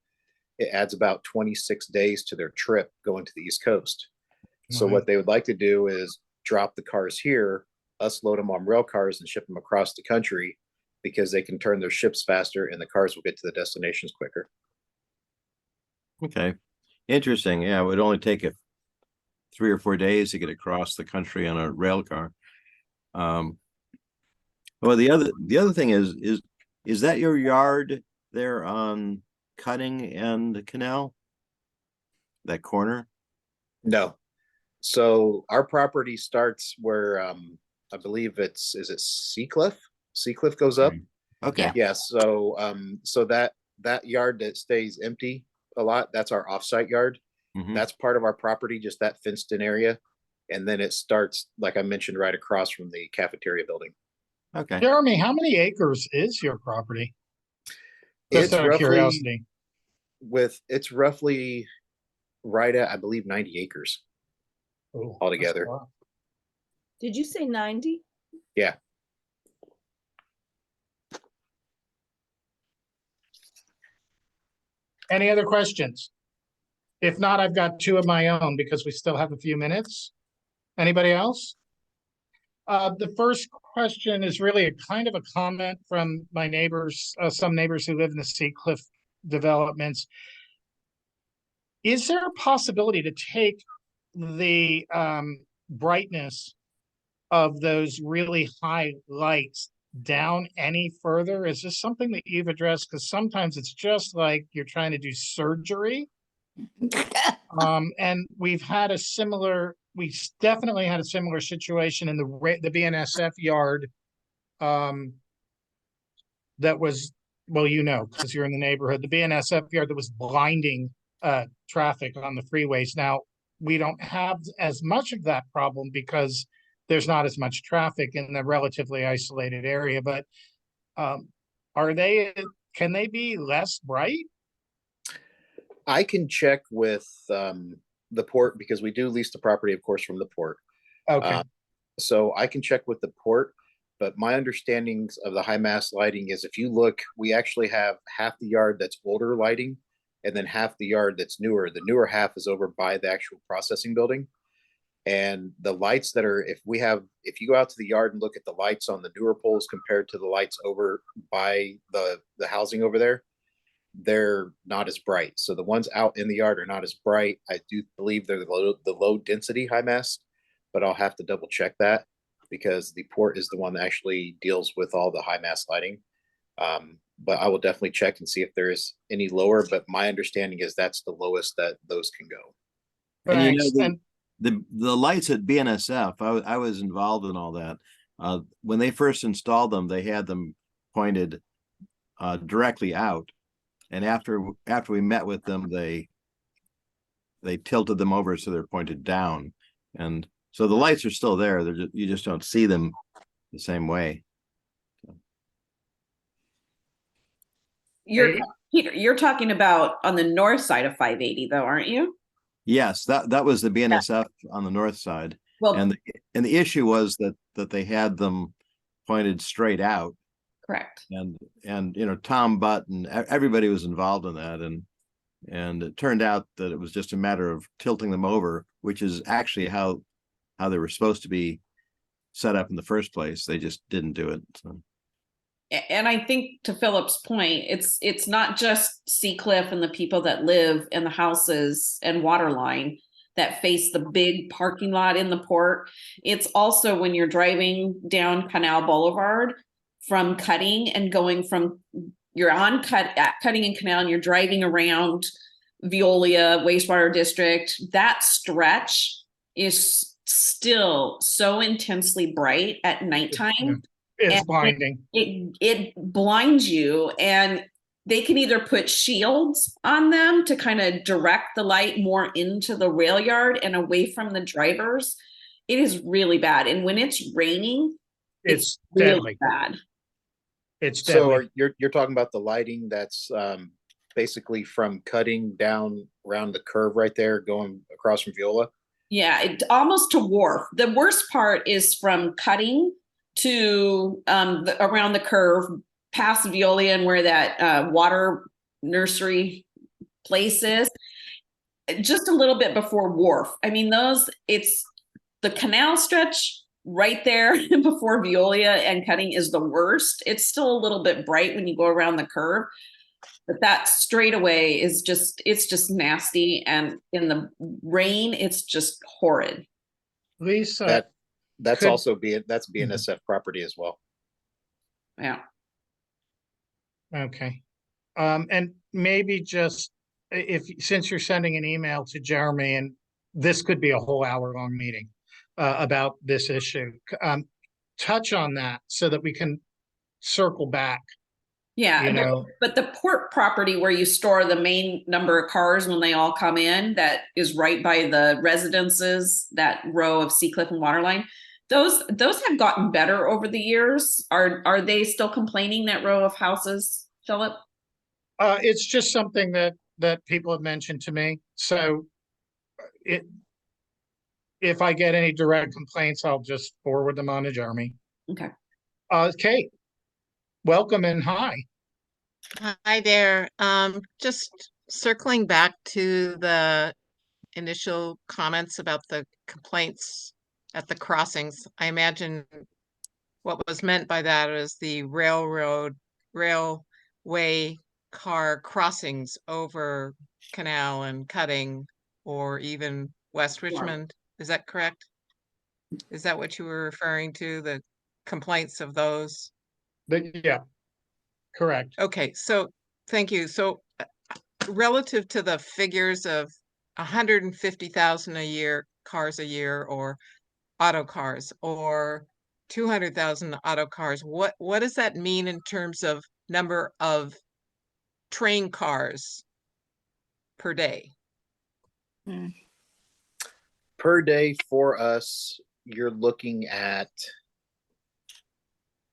it adds about 26 days to their trip going to the East Coast. So what they would like to do is drop the cars here, us load them on rail cars and ship them across the country, because they can turn their ships faster and the cars will get to the destinations quicker. Okay, interesting. Yeah, it would only take 3 or 4 days to get across the country on a rail car. Well, the other thing is that your yard there on Cutting and Canal? That corner? No. So our property starts where I believe is it Seacliff? Seacliff goes up. Okay, Yeah, so so that yard that stays empty a lot, that's our offsite yard. Mhm. That's part of our property, just that fenced in area. And then it starts, like I mentioned, right across from the cafeteria building. okay. Jeremy, how many acres is your property? Just It's out of roughly curiosity. it's roughly right at, I believe, 90 acres Oh, that's a altogether. lot. Did you say 90? Yeah. Any other questions? If not, I've got two of my own because we still have a few minutes. Anybody else? The first question is really a kind of a comment from my neighbors, some neighbors who live in the Seacliff developments. Is there a possibility to take the brightness of those really high lights down any further? Is this something that you've addressed? Because sometimes it's just like you're trying to do surgery. And we've had a similar, definitely had a similar situation in the BNSF yard. That was, well, you know, because you're in the neighborhood, the BNSF yard that was blinding traffic on the freeways. Now, we don't have as much of that problem because there's not as much traffic in the relatively isolated area, but can they be less bright? I can check with the port because we do lease the property, of course, from the port. Okay. So I can check with the port, but my understandings of the high mast lighting is if you look, we actually have half the yard that's older lighting and then half the yard that's newer. The newer half is over by the actual processing building. And the lights that are, if you go out to the yard and look at the lights on the newer poles compared to the lights over by the housing over there, they're not as bright. So the ones out in the yard are not as bright. I do believe they're the low density high mast, but I'll have to double check that because the port is the one that actually deals with all the high mast lighting. But I will definitely check and see if there is any lower, but my understanding is that's the lowest that those can go. And you know, Thanks. the lights at BNSF, I was involved in all that. When they first installed them, they had them pointed directly out. And after we met with them, they tilted them over so they're pointed down. And so the lights are still there. You just don't see them the same way. Peter, you're talking about on the north side of 580 though, aren't you? Yes, that was the BNSF on the north side. Well, and the issue was that they had them pointed straight out. correct. And you know, Tom Butt and everybody was involved in that, and it turned out that it was just a matter of tilting them over, which is actually how they were supposed to be set up in the first place. They just didn't do it. So. And I think to Philip's point, it's not just Seacliff and the people that live in the houses and Waterline that face the big parking lot in the port. It's also when you're driving down Canal Boulevard from Cutting and going from, you're on Cutting and Canal and you're driving around Veolia wastewater district. That stretch is still so intensely bright at nighttime. It's blinding. It blinds you, and they can either put shields on them to kind of direct the light more into the rail yard and away from the drivers. It is really bad. And when it's raining, It's really deadly. bad. It's deadly. So you're talking about the lighting that's basically from Cutting down around the curve right there, going across from Viola? Yeah, almost to Wharf. The worst part is from Cutting to around the curve past Veolia and where that water nursery place is, just a little bit before Wharf. I mean, it's the canal stretch right there before Veolia and Cutting is the worst. It's still a little bit bright when you go around the curve, but that straightaway is it's just nasty. And in the rain, it's just horrid. Lisa, that's BNSF property as well. Yeah. Okay. And maybe just since you're sending an email to Jeremy, and this could be a whole hour-long meeting about this issue, touch on that so that we can circle back, Yeah, you know. but the port property where you store the main number of cars when they all come in, that is right by the residences, that row of Seacliff and Waterline. Those have gotten better over the years. Are they still complaining, that row of houses, Philip? It's just something that people have mentioned to me. So if I get any direct complaints, I'll just forward them on to Jeremy. Okay. Kate, welcome and hi. Hi there. Just circling back to the initial comments about the complaints at the crossings. I imagine what was meant by that is the railway car crossings over Canal and Cutting, or even West Richmond. Is that correct? Is that what you were referring to, the complaints of those? Yeah, correct. Okay, so thank you. So relative to the figures of 150,000 a year cars a year, or auto cars, or 200,000 auto cars, what does that mean in terms of number of train cars per day? Per day for us, you're looking at,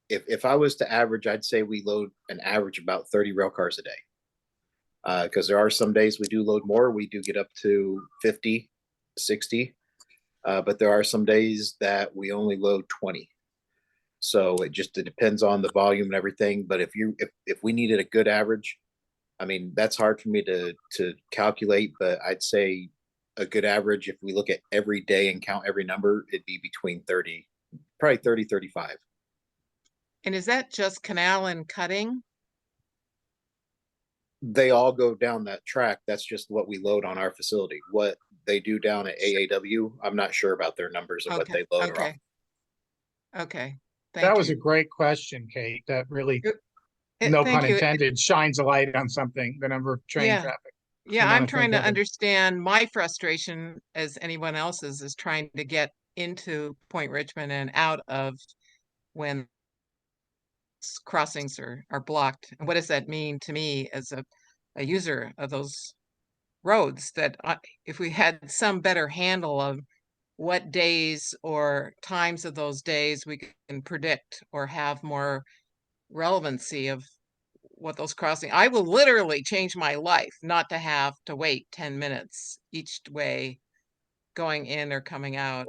if I was to average, I'd say we load an average about 30 rail cars a day. Because there are some days we do load more. We do get up to 50, 60. But there are some days that we only load 20. So it depends on the volume and everything. But if we needed a good average, I mean, that's hard for me to calculate, but I'd say a good average, if we look at every day and count every number, it'd be between 30, probably 30, 35. And is that just Canal and Cutting? They all go down that track. That's just what we load on our facility. What they do down at AAW, I'm not sure about their numbers of what they load. Okay. That was a great question, Kate. That really, Thank no pun you. intended, shines a light on something, the number of train Yeah. traffic. Yeah, I'm trying to understand. My frustration, as anyone else's, is trying to get into Point Richmond and out of when crossings are blocked. And what does that mean to me as a user of those roads? That if we had some better handle of what days or times of those days we can predict, or have more relevancy of what those crossing, I will literally change my life not to have to wait 10 minutes each way going in or coming out.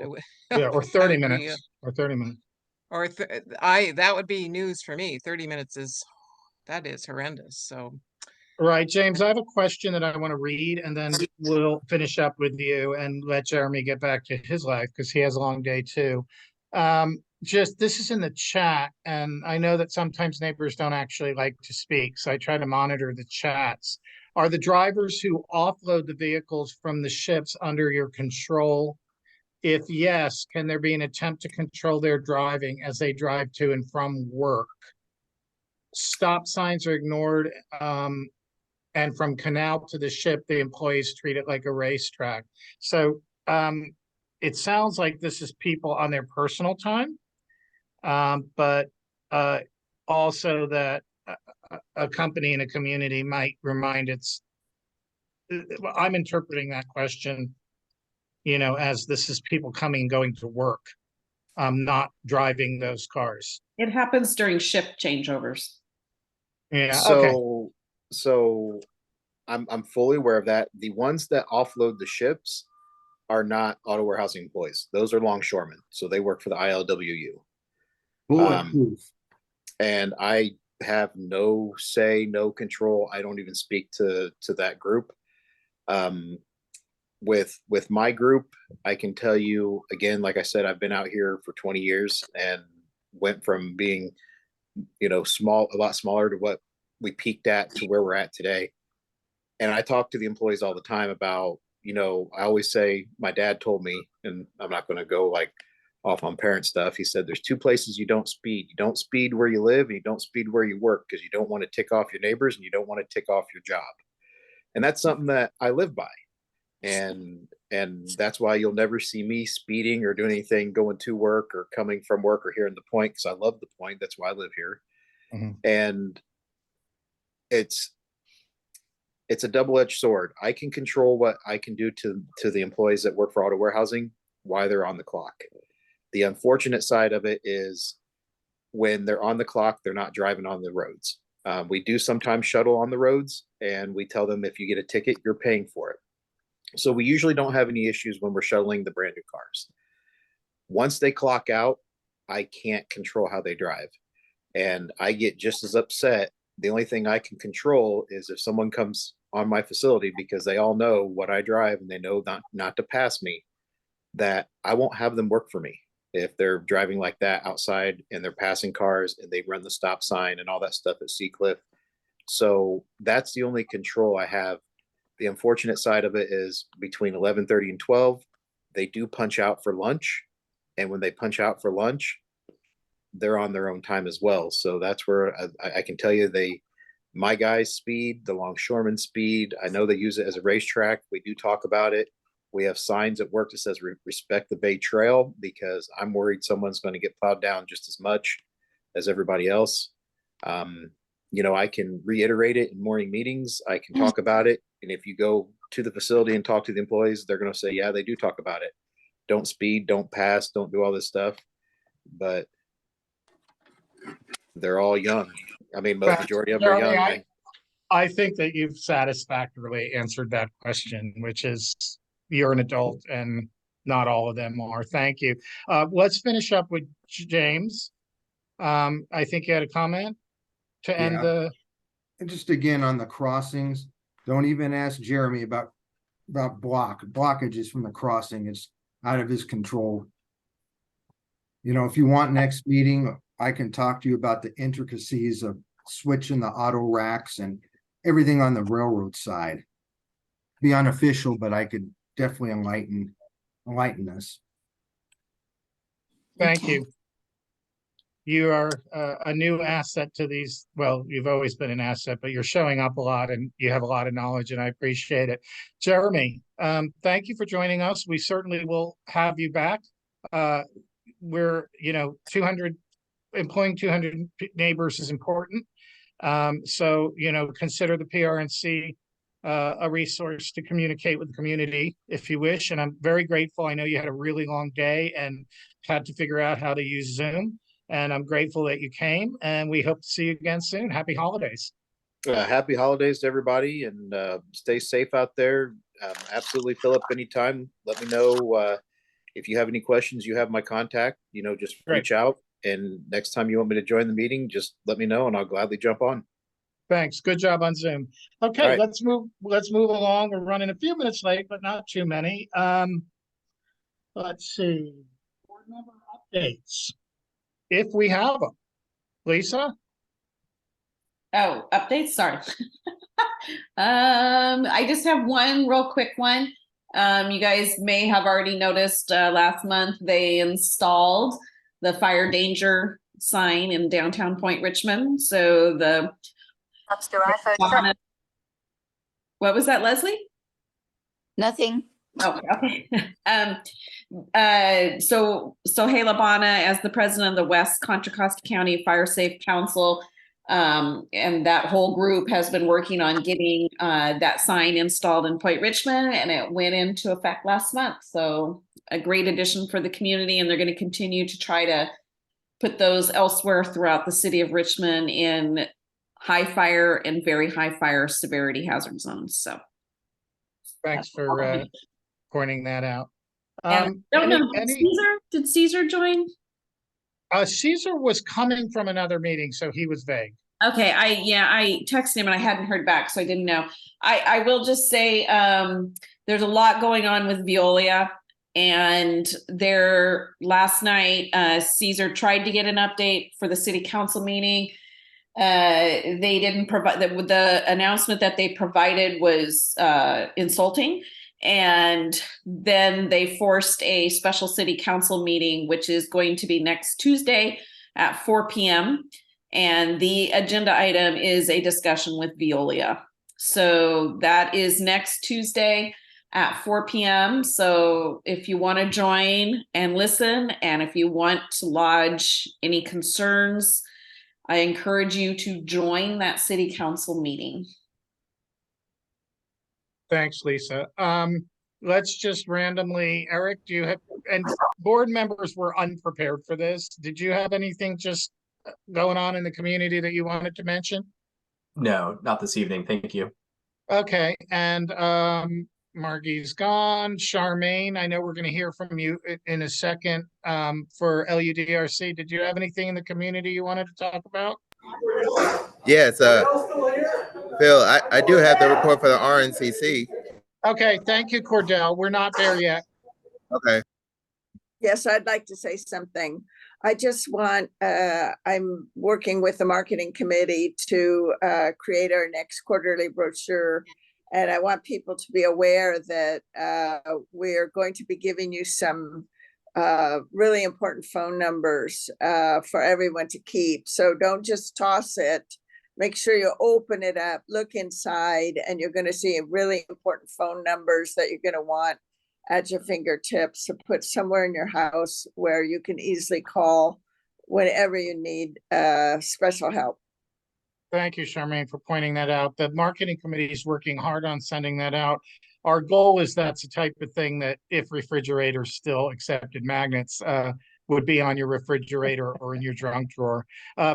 Yeah, or 30 minutes. Or 30 minutes. Or that would be news for me. 30 minutes is horrendous. So right, James, I have a question that I want to read, and then we'll finish up with you and let Jeremy get back to his life, because he has a long day too. This is in the chat, and I know that sometimes neighbors don't actually like to speak, so I try to monitor the chats. Are the drivers who offload the vehicles from the ships under your control? If yes, can there be an attempt to control their driving as they drive to and from work? Stop signs are ignored, and from Canal to the ship, the employees treat it like a racetrack. So it sounds like this is people on their personal time, but also that a company in a community might remind I'm interpreting that question, as this is people coming and going to work, not driving those cars. It happens during shift changeovers. Yeah. So I'm fully aware of that. The ones that offload the ships are not auto warehousing employees. Those are longshoremen. So they work for the ILWU. And I have no say, no control. I don't even speak to that group. With my group, I can tell you again, like I said, I've been out here for 20 years and went from being, a lot smaller to what we peaked at to where we're at today. And I talk to the employees all the time about, I always say, my dad told me, and I'm not going to go like off on parent stuff. He said, there's two places you don't speed. You don't speed where you live, and you don't speed where you work, because you don't want to tick off your neighbors and you don't want to tick off your job. And that's something that I live by. And that's why you'll never see me speeding or doing anything going to work or coming from work or here in the Point, because I love the Point. That's why I live here. And it's a double-edged sword. I can control what I can do to the employees that work for auto warehousing while they're on the clock. The unfortunate side of it is when they're on the clock, they're not driving on the roads. We do sometimes shuttle on the roads, and we tell them if you get a ticket, you're paying for it. So we usually don't have any issues when we're shuttling the brand new cars. Once they clock out, I can't control how they drive. And I get just as upset. The only thing I can control is if someone comes on my facility, because they all know what I drive and they know not to pass me, that I won't have them work for me if they're driving like that outside and they're passing cars and they run the stop sign and all that stuff at Seacliff. So that's the only control I have. The unfortunate side of it is between 11:30 and 12, they do punch out for lunch. And when they punch out for lunch, they're on their own time as well. So that's where I can tell you my guys speed, the longshoremen speed. I know they use it as a racetrack. We do talk about it. We have signs at work that says respect the Bay Trail, because I'm worried someone's going to get plowed down just as much as everybody else. I can reiterate it in morning meetings. I can talk about it. And if you go to the facility and talk to the employees, they're going to say, yeah, they do talk about it. Don't speed, don't pass, don't do all this stuff. But they're all young. I mean, most majority of them are young. I think that you've satisfactorily answered that question, which is you're an adult and not all of them are. Thank you. Let's finish up with James. I think you had a comment to end the. And just again on the crossings, don't even ask Jeremy about blockages from the crossing. It's out of his control. If you want next meeting, I can talk to you about the intricacies of switching the auto racks and everything on the railroad side. Be unofficial, but I could definitely enlighten us. Thank you. You are a new asset to these. Well, you've always been an asset, but you're showing up a lot and you have a lot of knowledge, and I appreciate it. Jeremy, thank you for joining us. We certainly will have you back. We're, 200 employing 200 neighbors is important. So, consider the PRNC a resource to communicate with the community if you wish. And I'm very grateful. I know you had a really long day and had to figure out how to use Zoom. And I'm grateful that you came, and we hope to see you again soon. Happy holidays. Happy holidays to everybody, and stay safe out there. Absolutely, Philip, anytime. Let me know if you have any questions. You have my contact. Just reach out. And next time you want me to join the meeting, just let me know, and I'll gladly jump on. Thanks. Good job on Zoom. Okay, right. let's move along. We're running a few minutes late, but not too many. Let's see. Board member updates, if we have them. Lisa? Oh, updates, sorry. I just have one real quick one. You guys may have already noticed last month they installed the fire danger sign in downtown Point Richmond. So what was that, Leslie? Nothing. Oh, okay. So Hey Labana, as the president of the West Contra Costa County Fire Safe Council, and that whole group has been working on getting that sign installed in Point Richmond, and it went into effect last month. So a great addition for the community, and they're going to continue to try to put those elsewhere throughout the city of Richmond in high fire and very high fire severity hazard zones. So thanks for pointing that out. Did Caesar join? Caesar was coming from another meeting, so he was vague. Okay, I texted him and I hadn't heard back, so I didn't know. I will just say there's a lot going on with Veolia, and there last night Caesar tried to get an update for the city council meeting. They didn't provide the announcement that they provided was insulting. And then they forced a special city council meeting, which is going to be next Tuesday at 4 p.m. And the agenda item is a discussion with Veolia. So that is next Tuesday at 4 p.m. So if you want to join and listen, and if you want to lodge any concerns, I encourage you to join that city council meeting. Thanks, Lisa. Let's just randomly, Eric, do you have, and board members were unprepared for this. Did you have anything just going on in the community that you wanted to mention? No, not this evening. Thank you. Okay, and Margie's gone. Charmaine, I know we're going to hear from you in a second for LUDRC. Did you have anything in the community you wanted to talk about? Yes, Phil, I do have the report for the RNCC. Okay, thank you, Cordell. We're not there yet. Okay. Yes, I'd like to say something. I just want, I'm working with the marketing committee to create our next quarterly brochure. And I want people to be aware that we're going to be giving you some really important phone numbers for everyone to keep. So don't just toss it. Make sure you open it up, look inside, and you're going to see really important phone numbers that you're going to want at your fingertips to put somewhere in your house where you can easily call whenever you need special help. Thank you, Charmaine, for pointing that out. The marketing committee is working hard on sending that out. Our goal is that's the type of thing that if refrigerators still accepted magnets, would be on your refrigerator or in your junk drawer.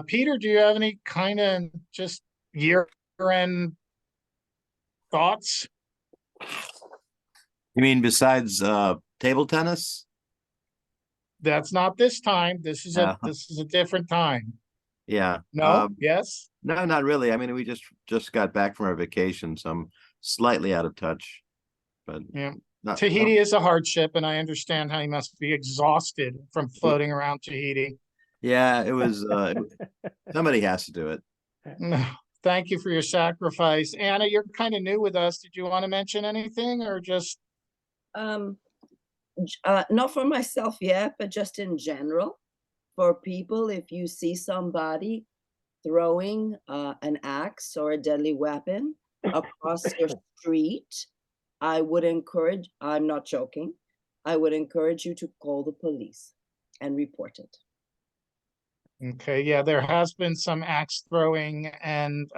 Peter, do you have any kind of just year-end thoughts? You mean besides table tennis? That's not this time. This is a different time. Yeah. No? Yes? No, not really. I mean, we just got back from our vacation, so I'm slightly out of touch. But yeah, Tahiti is a hardship, and I understand how you must be exhausted from floating around Tahiti. Yeah, it was. Somebody has to do it. No, thank you for your sacrifice, Anna. You're kind of new with us. Did you want to mention anything, or just? Not for myself yet, but just in general, for people, if you see somebody throwing an axe or a deadly weapon across your street, I would encourage, I'm not joking, I would encourage you to call the police and report it. Okay, yeah, there has been some axe throwing and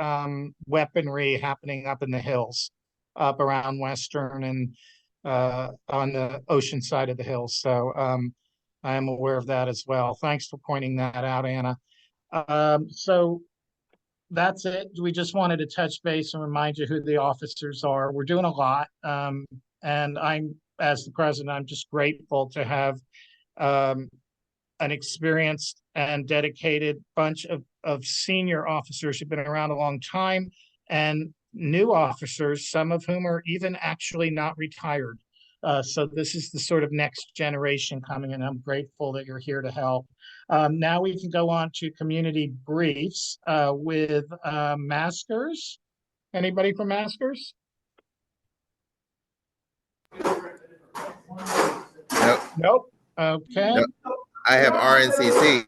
weaponry happening up in the hills, up around Western and on the ocean side of the hills. So I am aware of that as well. Thanks for pointing that out, Anna. So that's it. We just wanted to touch base and remind you who the officers are. We're doing a lot. And I'm, as the president, I'm just grateful to have an experienced and dedicated bunch of senior officers who've been around a long time and new officers, some of whom are even actually not retired. So this is the sort of next generation coming, and I'm grateful that you're here to help. Now we can go on to community briefs with Masters. Anybody from Masters? Nope. Nope. Okay. Nope. I have RNCC.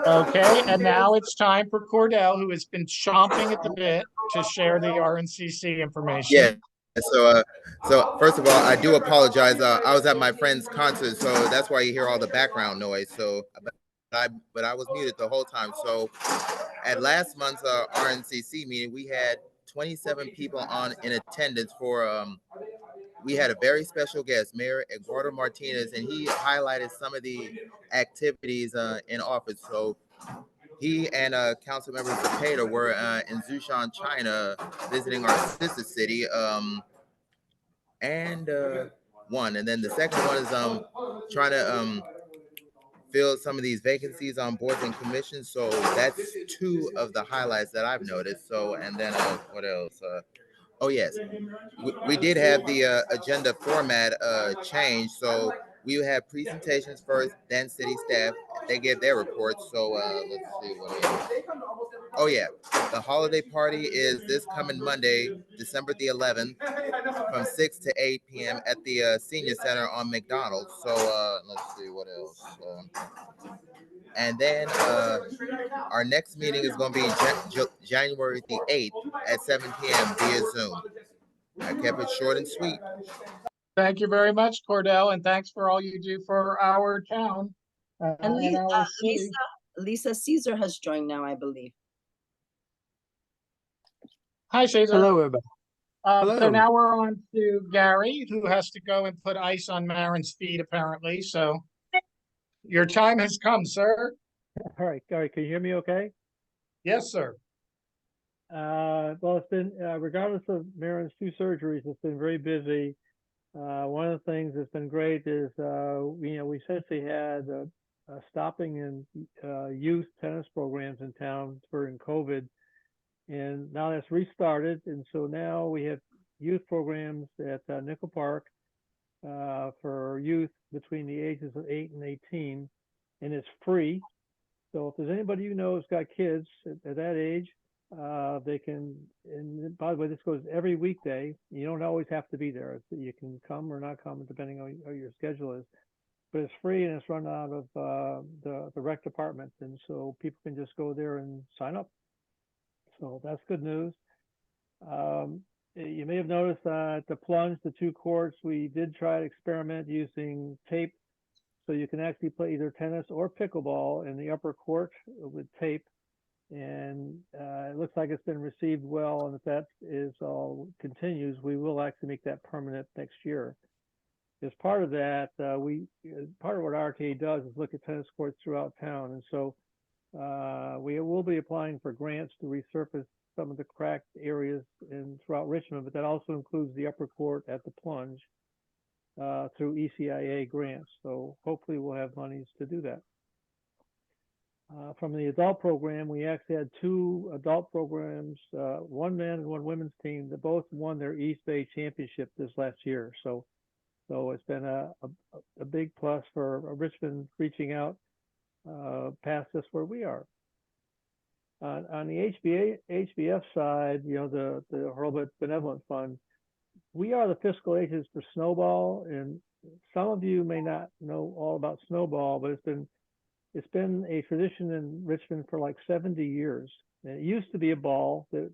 Okay, and now it's time for Cordell, who has been chomping at the bit to share the RNCC information. Yeah. So first of all, I do apologize. I was at my friend's concert, so that's why you hear all the background noise. So, but I was muted the whole time. So, at last month's RNCC meeting, we had 27 people in attendance for. We had a very special guest, Mayor Eduardo Martinez, and he highlighted some of the activities in office. So he and council member Zepeda were in Zhoushan, China, visiting our sister city. And one, and then the second one is trying to fill some of these vacancies on boards and commissions. So that's two of the highlights that I've noticed. So, and then what else? Oh yes, we did have the agenda format changed. So we had presentations first, then city staff. They gave their reports. So let's see what else. Oh yeah, the holiday party is this coming Monday, December the 11th, from 6 to 8 p.m. at the Senior Center on McDonald's. So let's see what else. And then our next meeting is going to be January the 8th at 7 p.m. via Zoom. I kept it short and sweet. Thank you very much, Cordell, and thanks for all you do for our town. And Lisa Caesar has joined now, I believe. Hi, Cesar. Hello, everybody. So Hello. now we're on to Gary, who has to go and put ice on Marin's feet, apparently. So your time has come, sir. All right, Gary, can you hear me okay? Yes, sir. Well, it's been, regardless of Marin's 2 surgeries, it's been very busy. One of the things that's been great is, we essentially had stopping in youth tennis programs in town during COVID. And now that's restarted. And so now we have youth programs at Nickel Park for youth between the ages of 8 and 18. And it's free. So if there's anybody you know who's got kids at that age, they can, and by the way, this goes every weekday. You don't always have to be there. You can come or not come depending on how your schedule is. But it's free and it's run out of the rec department. And so people can just go there and sign up. So that's good news. You may have noticed at the plunge, the 2 courts, we did try to experiment using tape. So you can actually play either tennis or pickleball in the upper court with tape. And it looks like it's been received well. And if that is all continues, we will actually make that permanent next year. As part of that, part of what RTA does is look at tennis courts throughout town. And so we will be applying for grants to resurface some of the cracked areas throughout Richmond, but that also includes the upper court at the plunge through ECIA grants. So hopefully we'll have monies to do that. From the adult program, we actually had 2 adult programs, one men and one women's team that both won their East Bay championship this last year. So it's been a big plus for Richmond reaching out past us where we are. On the HBF side, the Hurlbut Benevolent Fund, we are the fiscal agents for Snowball, and some of you may not know all about Snowball, but it's been a tradition in Richmond for like 70 years. And it used to be a ball that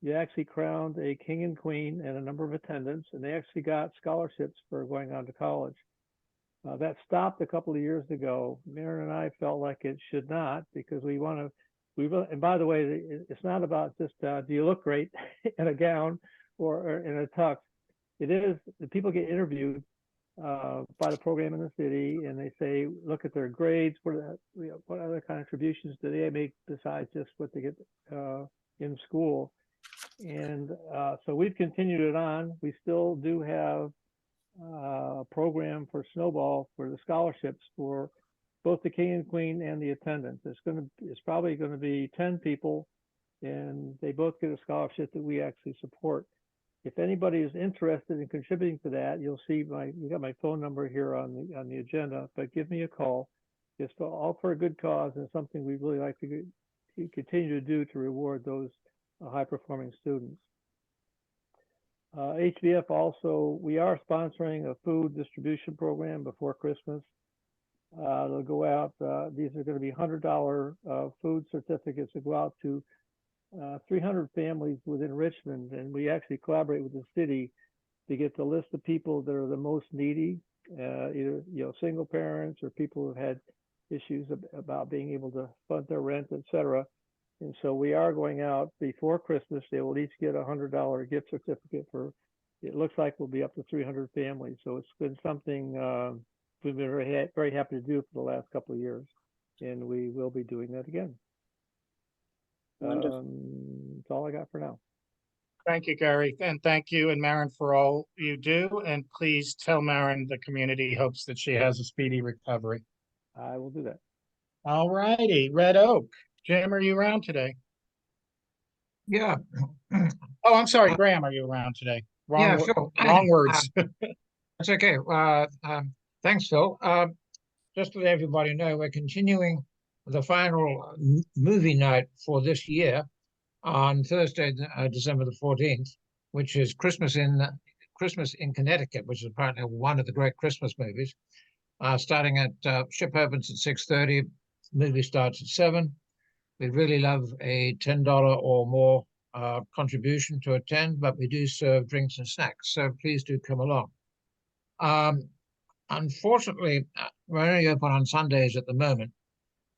you actually crowned a king and queen and a number of attendants, and they actually got scholarships for going on to college. That stopped a couple of years ago. Marin and I felt like it should not, because and by the way, it's not about just do you look great in a gown or in a tux. It is, the people get interviewed by the program in the city, and they say, look at their grades, what other contributions do they make besides just what they get in school. And so we've continued it on. We still do have a program for Snowball for the scholarships for both the king and queen and the attendants. It's probably going to be 10 people, and they both get a scholarship that we actually support. If anybody is interested in contributing to that, you'll see you got my phone number here on the agenda, but give me a call. It's all for a good cause, and something we really like to continue to do to reward those high-performing students. HBF also, we are sponsoring a food distribution program before Christmas. They'll go out, these are going to be $100 food certificates that go out to 300 families within Richmond, and we actually collaborate with the city to get the list of people that are the most needy, either single parents or people who've had issues about being able to fund their rent, etc. And so we are going out before Christmas. They will each get a $100 gift certificate for, it looks like we'll be up to 300 families. So it's been something we've been very happy to do for the last couple of years, and we will be doing that again. That's all I got for now. Thank you, Gary. And thank you and Marin for all you do. And please tell Marin the community hopes that she has a speedy recovery. I will do that. All righty. Red Oak. Jim, are you around today? Yeah. Oh, I'm sorry, Graham, are you around today? Yeah, Phil. Wrong words. That's okay. Thanks, Phil. Just to let everybody know, we're continuing the final movie night for this year on Thursday, December the 14th, which is Christmas in Connecticut, which is apparently one of the great Christmas movies. Starting at Ship opens at 6:30, movie starts at 7. We'd really love a $10 or more contribution to attend, but we do serve drinks and snacks, so please do come along. Unfortunately, we're only open on Sundays at the moment,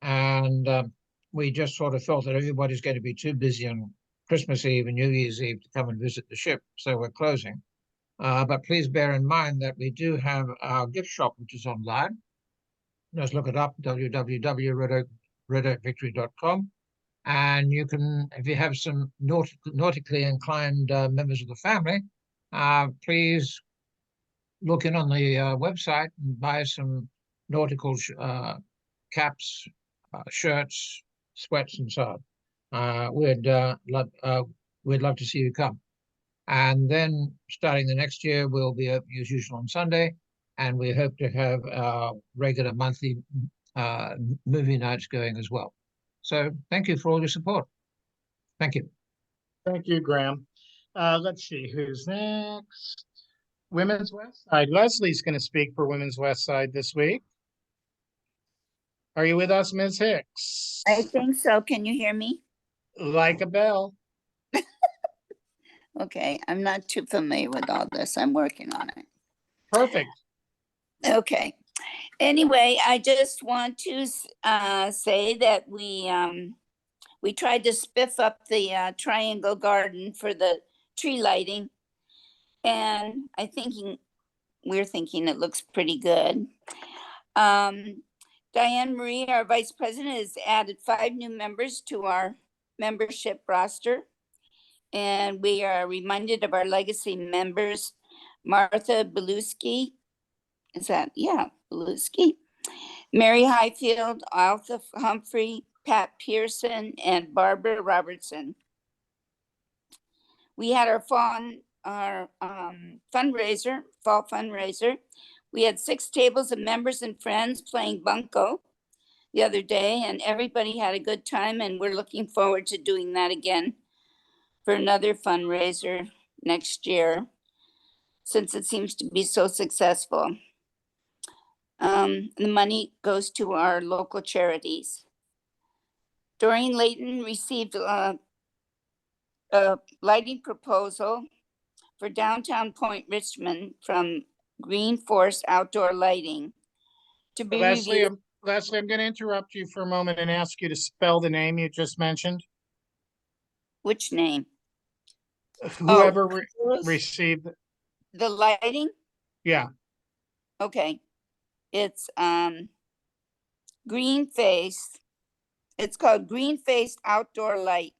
and we just sort of felt that everybody's going to be too busy on Christmas Eve and New Year's Eve to come and visit the ship, so we're closing. But please bear in mind that we do have our gift shop, which is online. Just look it up, www.redovictory.com. And you can, if you have some nautically inclined members of the family, please look in on the website and buy some nautical caps, shirts, sweats, and so on. We'd love to see you come. And then starting the next year, we'll be open as usual on Sunday, and we hope to have our regular monthly movie nights going as well. So thank you for all your support. Thank you. Thank you, Graham. Let's see who's next. Women's West Side. Leslie's going to speak for Women's West Side this week. Are you with us, Ms. Hicks? I think so. Can you hear me? Like a bell. Okay, I'm not too familiar with all this. I'm working on it. Perfect. Okay. Anyway, I just want to say that we tried to spiff up the triangle garden for the tree lighting, and we're thinking it looks pretty good. Diane Marie, our vice president, has added 5 new members to our membership roster. And we are reminded of our legacy members, Martha Beluski. Is that, yeah, Beluski. Mary Highfield, Alpha Humphrey, Pat Pearson, and Barbara Robertson. We had our fall fundraiser. We had 6 tables of members and friends playing bunco the other day, and everybody had a good time, and we're looking forward to doing that again for another fundraiser next year, since it seems to be so successful. The money goes to our local charities. Doreen Layton received a lighting proposal for downtown Point Richmond from Green Force Outdoor Lighting to be reviewed. Leslie, I'm going to interrupt you for a moment and ask you to spell the name you just mentioned. Which name? Whoever received the lighting. Yeah. Okay. It's Green Face. It's called Green Faced Outdoor Light.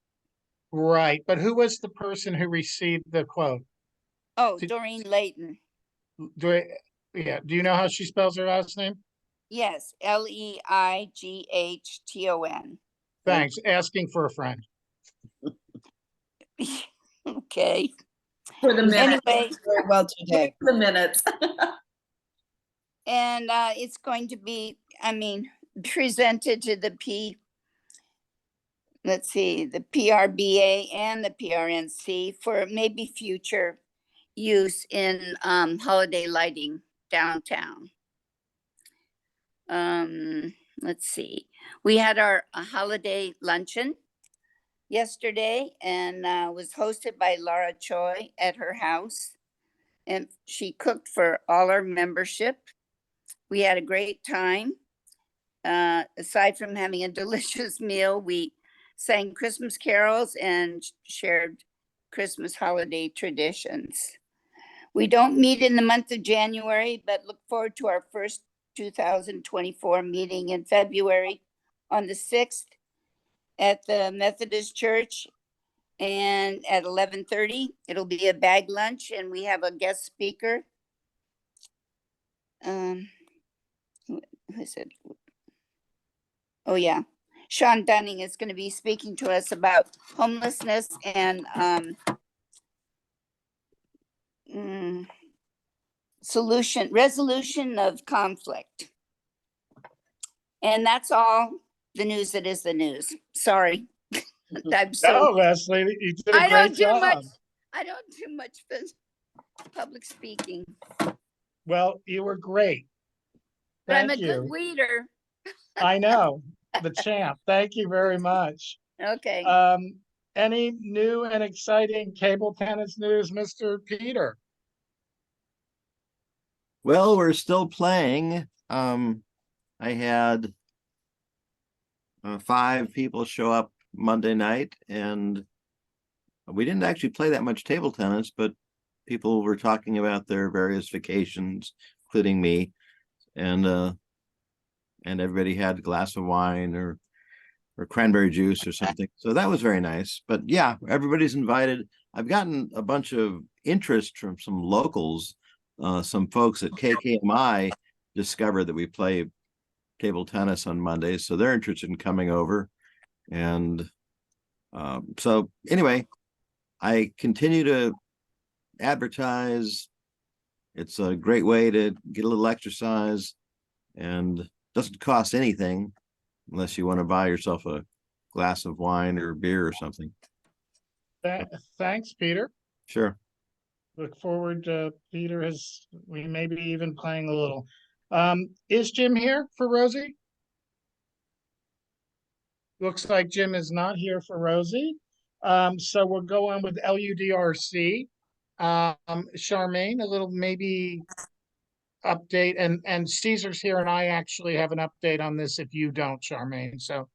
Right, but who was the person who received the quote? Oh, Doreen Layton. Do you know how she spells her last name? Yes, Leighdton. Thanks. Asking for a friend. Okay. For the minute. Anyway, very well today. For the minutes. And it's going to be, presented to the the PRBA and the PRNC for maybe future use in holiday lighting downtown. Let's see. We had our holiday luncheon yesterday, and was hosted by Laura Choi at her house. And she cooked for all our membership. We had a great time. Aside from having a delicious meal, we sang Christmas carols and shared Christmas holiday traditions. We don't meet in the month of January, but look forward to our first 2024 meeting in February on the 6th at the Methodist Church, and at 11:30 it'll be a bag lunch, and we have a guest speaker. Who is it? Oh yeah, Sean Dunning is going to be speaking to us about homelessness and resolution of conflict. And that's all the news that is the news. Sorry. No, Leslie, you did a great job. I don't do much public speaking. Well, you were great. But I'm a Thank good you. leader. I know, the champ. Thank you very much. Okay. Any new and exciting table tennis news, Mr. Peter? Well, we're still playing. I had 5 people show up Monday night, and We didn't actually play that much table tennis, but people were talking about their various vacations, including me, and everybody had a glass of wine or cranberry juice or something. So that was very nice. But yeah, everybody's invited. I've gotten a bunch of interest from some locals. Some folks at KKMI discovered that we play table tennis on Mondays, so they're interested in coming over. And so anyway, I continue to advertise. It's a great way to get a little exercise and doesn't cost anything unless you want to buy yourself a glass of wine or beer or something. Thanks, Peter. Sure. Look forward to we may be even playing a little. Is Jim here for Rosie? Looks like Jim is not here for Rosie. So we'll go on with LUDRC. Charmaine, a little maybe update, and Caesar's here, and I actually have an update on this if you don't, Charmaine. So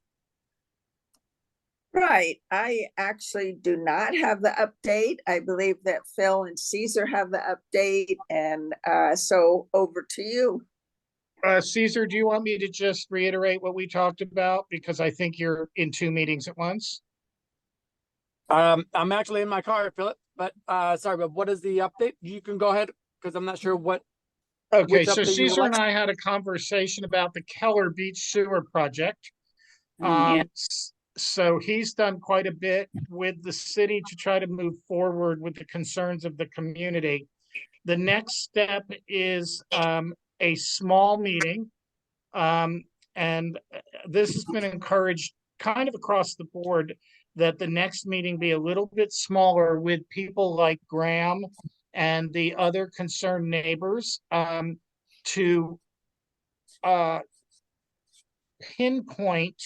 Right. I actually do not have the update. I believe that Phil and Caesar have the update, and so over to you. Caesar, do you want me to just reiterate what we talked about? Because I think you're in two meetings at once. I'm actually in my car, Philip, but sorry, but what is the update? You can go ahead because I'm not sure what. Okay, so Caesar and I had a conversation about the Keller Beach Sewer Project. So he's done quite a bit with the city to try to move forward with the concerns of the community. The next step is a small meeting. And this has been encouraged kind of across the board, that the next meeting be a little bit smaller with people like Graham and the other concerned neighbors to pinpoint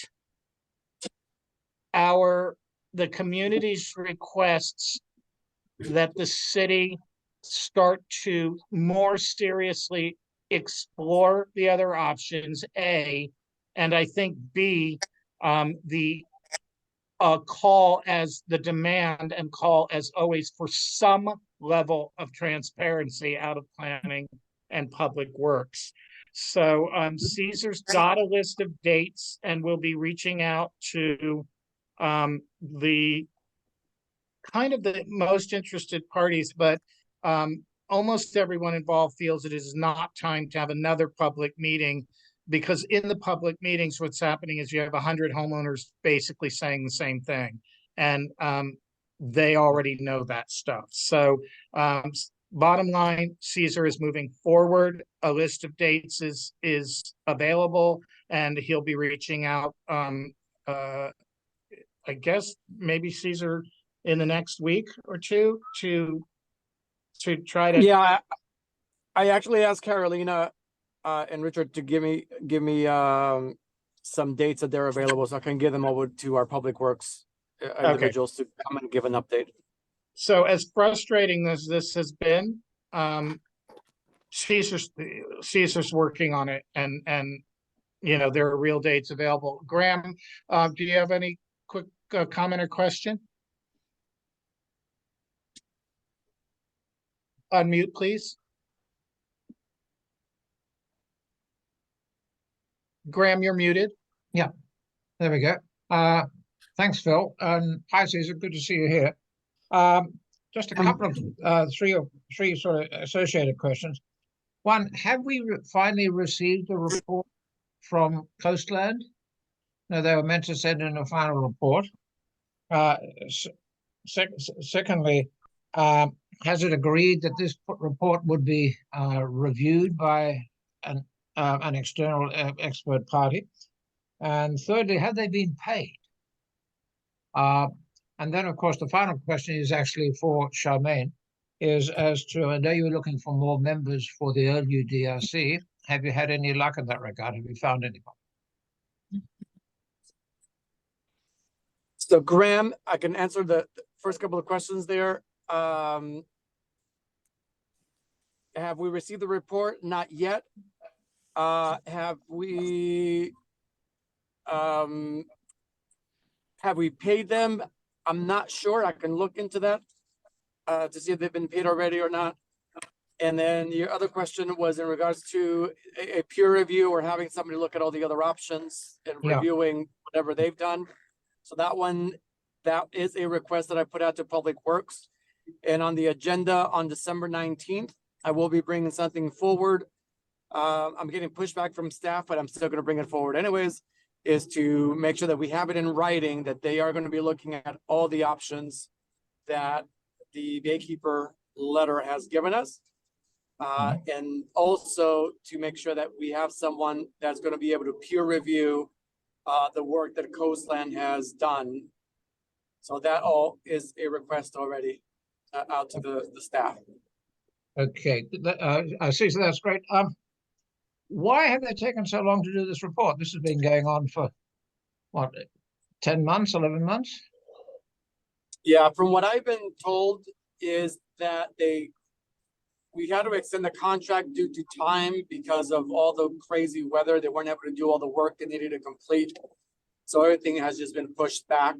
the community's requests that the city start to more seriously explore the other options, A, and I think B, the call as the demand and call as always for some level of transparency out of planning and public works. So Caesar's got a list of dates, and we'll be reaching out to the kind of the most interested parties, but almost everyone involved feels it is not time to have another public meeting, because in the public meetings, what's happening is you have 100 homeowners basically saying the same thing, and they already know that stuff. So bottom line, Caesar is moving forward. A list of dates is available, and he'll be reaching out. I guess maybe Caesar in the next week or two to try to. Yeah, I actually asked Carolina and Richard to give me some dates that they're available, so I can give them over to our public works individuals to come and give an update. So as frustrating as this has been, Caesar's working on it, and you know there are real dates available. Graham, do you have any quick comment or question? Unmute, please. Graham, you're muted. Yeah, there we go. Thanks, Phil. Hi, Caesar. Good to see you here. Just a couple of three sort of associated questions. One, have we finally received a report from Coastland? No, they were meant to send in a final report. Secondly, has it agreed that this report would be reviewed by an external expert party? And thirdly, have they been paid? And then, of course, the final question is actually for Charmaine, is as to, I know you're looking for more members for the LUDRC. Have you had any luck in that regard? Have you found anyone? So Graham, I can answer the first couple of questions there. Have we received the report? Not yet. Have we paid them? I'm not sure. I can look into that to see if they've been paid already or not. And then your other question was in regards to a peer review or having somebody look at all the other options and Yeah. reviewing whatever they've done. So that one, that is a request that I put out to Public Works. And on the agenda on December 19th, I will be bringing something forward. I'm getting pushback from staff, but I'm still going to bring it forward anyways, is to make sure that we have it in writing that they are going to be looking at all the options that the gatekeeper letter has given us. And also to make sure that we have someone that's going to be able to peer review the work that Coastland has done. So that all is a request already out to the staff. Okay, Cesar, that's great. Why have they taken so long to do this report? This has been going on for what, 10 months, 11 months? Yeah, from what I've been told is that we had to extend the contract due to time because of all the crazy weather. They weren't able to do all the work they needed to complete. So everything has just been pushed back.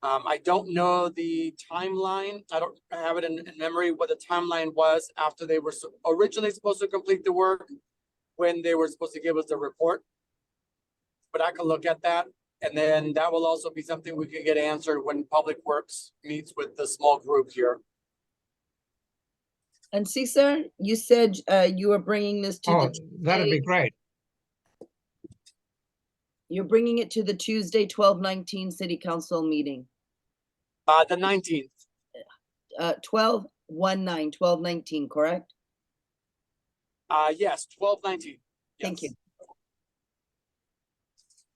I don't know the timeline. I don't have it in memory what the timeline was after they were originally supposed to complete the work, when they were supposed to give us the report. But I can look at that. And then that will also be something we can get answered when Public Works meets with the small group here. And Cesar, you said you were bringing this to that'd be great. You're bringing it to the Tuesday, 12/19 City Council meeting. The 19th. 12/19, correct? Yes, 12/19. Thank you.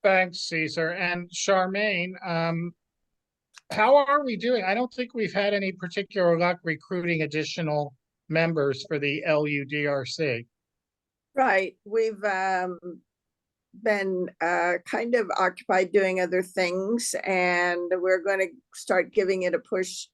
Thanks, Cesar. And Charmaine, how are we doing? I don't think we've had any particular luck recruiting additional members for the LUDRC. Right. We've been kind of occupied doing other things, and we're going to start giving it a push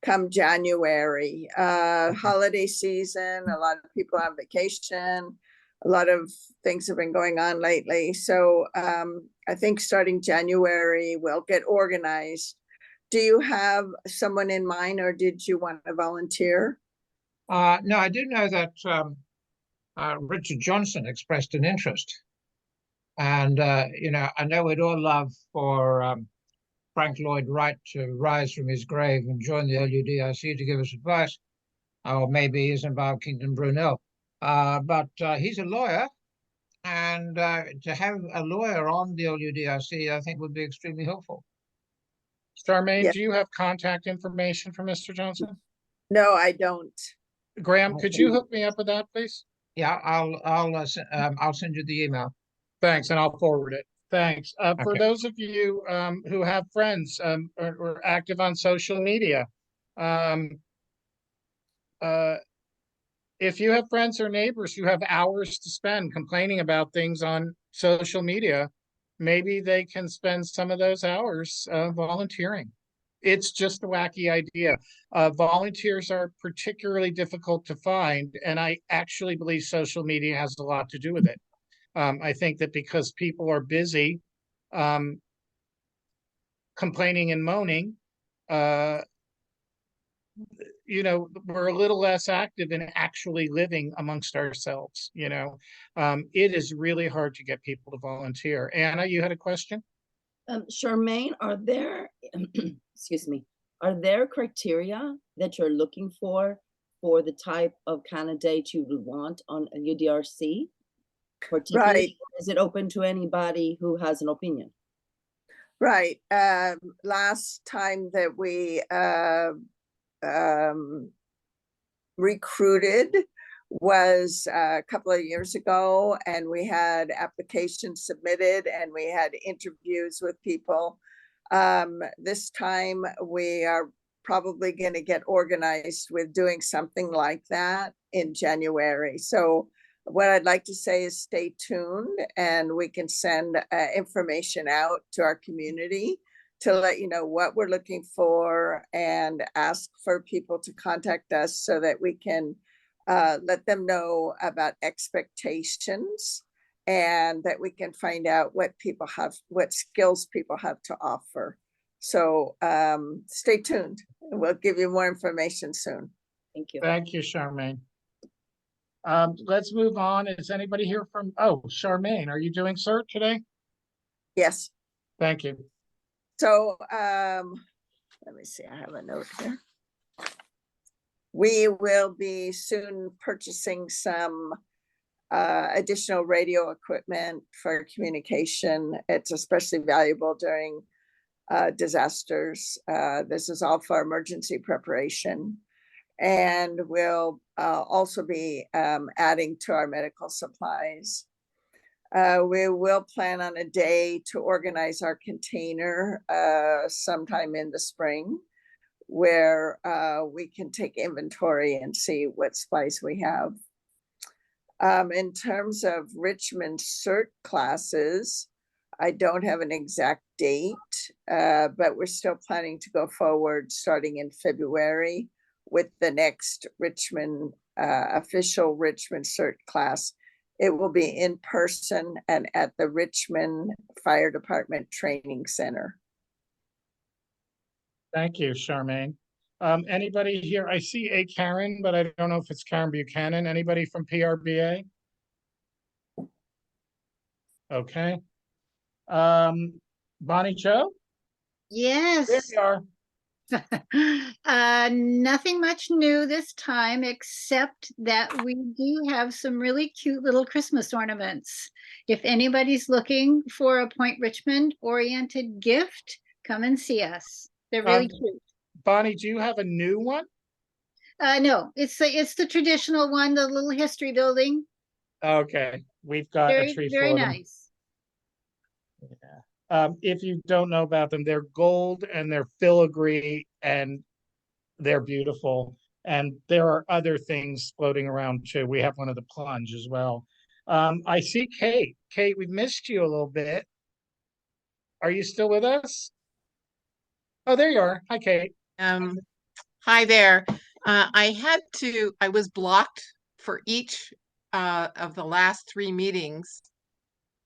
come January. Holiday season, a lot of people on vacation, a lot of things have been going on lately. So I think starting January, we'll get organized. Do you have someone in mind, or did you want to volunteer? No, I do know that Richard Johnson expressed an interest. And, you know, I know we'd all love for Frank Lloyd Wright to rise from his grave and join the LUDRC to give us advice, or maybe he's involved Kingdom Brunel. But he's a lawyer, and to have a lawyer on the LUDRC, I think would be extremely helpful. Charmaine, do you have contact information for Mr. Johnson? No, I don't. Graham, could you hook me up with that, please? Yeah, I'll send you the email. Thanks, and I'll forward it. Thanks. For Okay. those of you who have friends or active on social media, if you have friends or neighbors who have hours to spend complaining about things on social media, maybe they can spend some of those hours volunteering. It's just a wacky idea. Volunteers are particularly difficult to find, and I actually believe social media has a lot to do with it. I think that because people are busy complaining and moaning, you know, we're a little less active in actually living amongst ourselves. You know, it is really hard to get people to volunteer. Anna, you had a question? Charmaine, are there, excuse me, are there criteria that you're looking for the type of candidate you would want on LUDRC? Right. Is it open to anybody who has an opinion? Right. Last time that we recruited was a couple of years ago, and we had applications submitted and we had interviews with people. This time we are probably going to get organized with doing something like that in January. So what I'd like to say is stay tuned, and we can send information out to our community to let you know what we're looking for, and ask for people to contact us so that we can let them know about expectations, and that we can find out what people have, what skills people have to offer. So stay tuned. We'll give you more information soon. Thank you. Thank you, Charmaine. Let's move on. Is anybody here from, oh, Charmaine, are you doing CERT today? Yes. Thank you. So let me see, I have a note here. We will be soon purchasing some additional radio equipment for communication. It's especially valuable during disasters. This is all for emergency preparation. And we'll also be adding to our medical supplies. We will plan on a day to organize our container sometime in the spring, where we can take inventory and see what supplies we have. In terms of Richmond CERT classes, I don't have an exact date, but we're still planning to go forward starting in February with the next Richmond official Richmond CERT class. It will be in person and at the Richmond Fire Department Training Center. Thank you, Charmaine. Anybody here? I see a Karen, but I don't know if it's Karen Buchanan. Anybody from PRBA? Okay. Bonnie Cho? Yes. There you are. Nothing much new this time, except that we do have some really cute little Christmas ornaments. If anybody's looking for a Point Richmond oriented gift, come and see us. They're really cute. Bonnie, do you have a new one? No, it's the traditional one, the little history building. Okay, we've got a tree Very for them. nice. If you don't know about them, they're gold and they're filigree and they're beautiful. And there are other things floating around too. We have one of the plunge as well. I see Kate. Kate, we've missed you a little bit. Are you still with us? Oh, there you are. Hi, Kate. Hi there. I was blocked for each of the last 3 meetings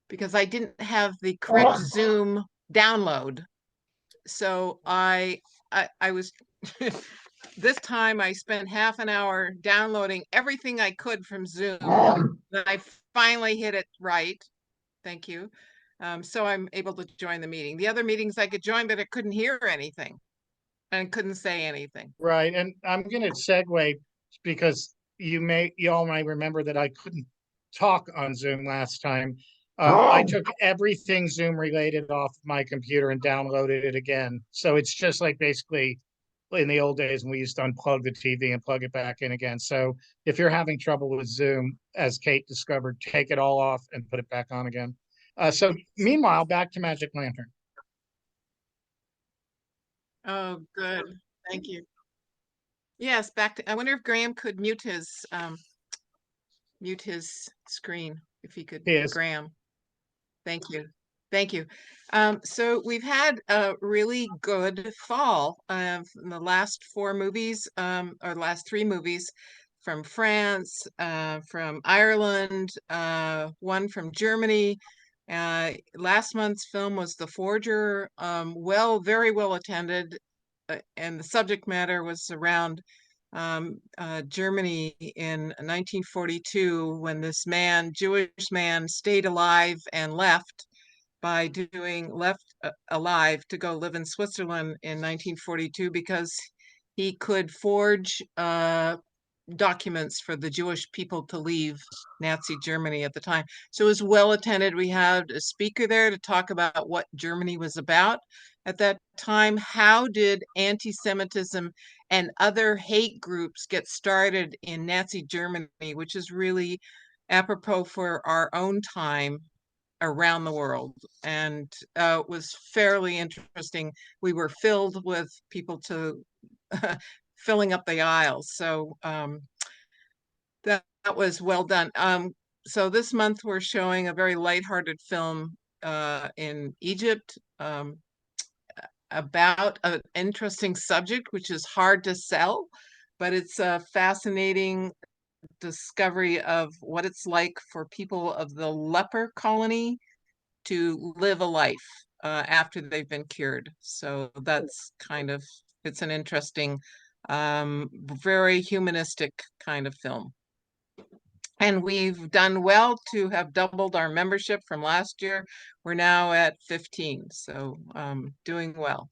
because I didn't have the correct Zoom download. So I was this time I spent half an hour downloading everything I could from Zoom. Then I finally hit it right. Thank you. So I'm able to join the meeting. The other meetings I could join, but I couldn't hear anything and couldn't say anything. Right. And I'm going to segue because you all might remember that I couldn't talk on Zoom last time. I took everything Zoom related off my computer and downloaded it again. So it's just like basically in the old days when we used to unplug the TV and plug it back in again. So if you're having trouble with Zoom, as Kate discovered, take it all off and put it back on again. So meanwhile, back to Magic Lantern. Oh, good. Thank you. Yes, I wonder if Graham could mute his screen, if he could. Graham. Thank you. Thank you. So we've had a really good fall. The last 4 movies, or last 3 movies from France, from Ireland, one from Germany. Last month's film was The Forger, very well attended, and the subject matter was around Germany in 1942, when this Jewish man, stayed alive and left alive to go live in Switzerland in 1942 because he could forge documents for the Jewish people to leave Nazi Germany at the time. So it was well attended. We had a speaker there to talk about what Germany was about at that time. How did anti-Semitism and other hate groups get started in Nazi Germany, which is really apropos for our own time around the world. And it was fairly interesting. We were filled with people filling up the aisles. So that was well done. So this month we're showing a very lighthearted film in Egypt about an interesting subject, which is hard to sell, but it's a fascinating discovery of what it's like for people of the leper colony to live a life after they've been cured. So that's kind of, it's an interesting, very humanistic kind of film. And we've done well to have doubled our membership from last year. We're now at 15, so doing well.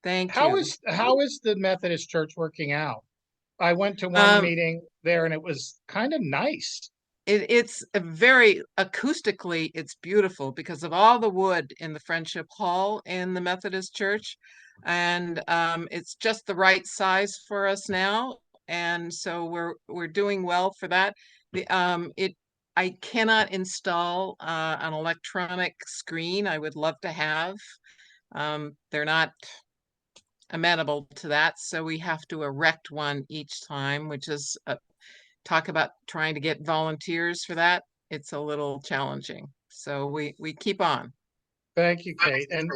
Thank you. How is the Methodist Church working out? I went to one meeting there and it was kind of nice. It's a very acoustically, it's beautiful because of all the wood in the Friendship Hall in the Methodist Church. And it's just the right size for us now. And so we're doing well for that. I cannot install an electronic screen. I would love to have. They're not amenable to that, so we have to erect one each time, which is talk about trying to get volunteers for that. It's a little challenging, so we keep on. Thank you, Kate. And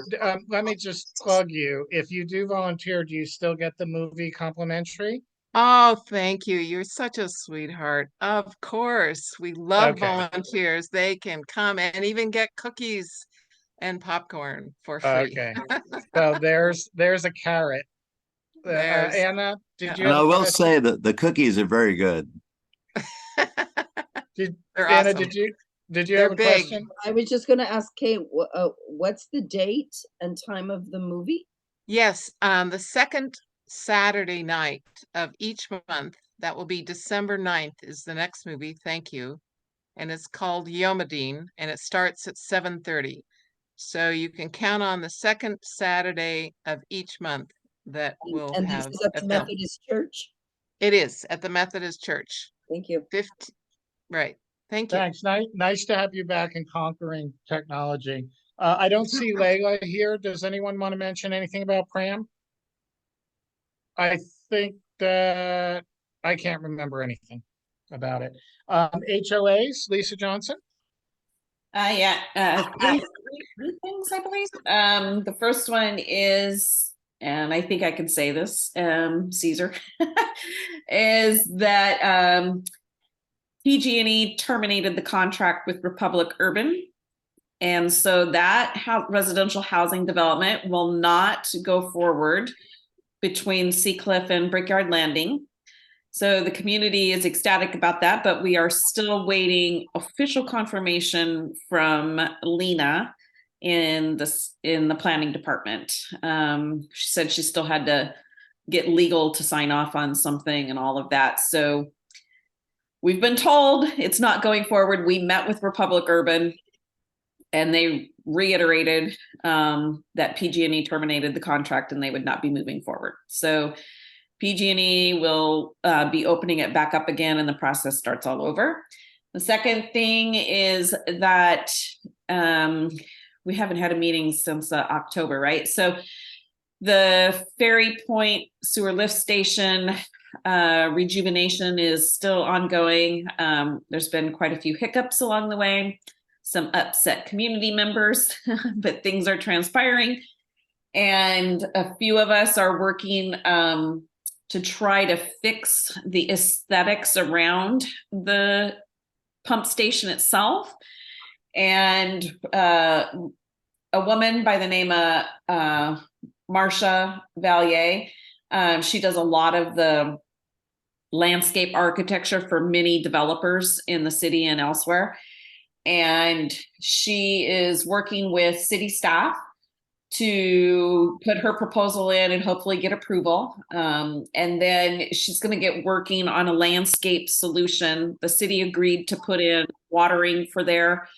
let me just plug you. If you do volunteer, do you still get the movie complimentary? Oh, thank you. You're such a sweetheart. Of course, we love volunteers. They can come and even get cookies and popcorn for free. Okay. So there's a carrot. Anna, did you? And I will say that the cookies are very good. Anna, did you have a question? I was just going to ask Kate, what's the date and time of the movie? Yes, the second Saturday night of each month, that will be December 9th, is the next movie. Thank you. And it's called Yomadine, and it starts at 7:30. So you can count on the second Saturday of each month that we'll and have. This is at the Methodist Church? It is at the Methodist Church. Thank you. Right. Thank you. Thanks. Nice to have you back in conquering technology. I don't see Layla here. Does anyone want to mention anything about Pram? I think that I can't remember anything about it. HOAs, Lisa Johnson? Three things, I believe. The first one is, and I think I can say this, Caesar, is that PG&E terminated the contract with Republic Urban. And so that residential housing development will not go forward between Seacliff and Brickyard Landing. So the community is ecstatic about that, but we are still waiting official confirmation from Lena in the planning department. She said she still had to get legal to sign off on something and all of that. So we've been told it's not going forward. We met with Republic Urban and they reiterated that PG&E terminated the contract and they would not be moving forward. So PG&E will be opening it back up again and the process starts all over. The second thing is that we haven't had a meeting since October, right? So the Ferry Point Sewer Lift Station rejuvenation is still ongoing. There's been quite a few hiccups along the way, some upset community members, but things are transpiring. And a few of us are working to try to fix the aesthetics around the pump station itself. And a woman by the name of Marcia Valier, she does a lot of the landscape architecture for many developers in the city and elsewhere. And she is working with city staff to put her proposal in and hopefully get approval. And then she's going to get working on a landscape solution. The city agreed to put in watering for there.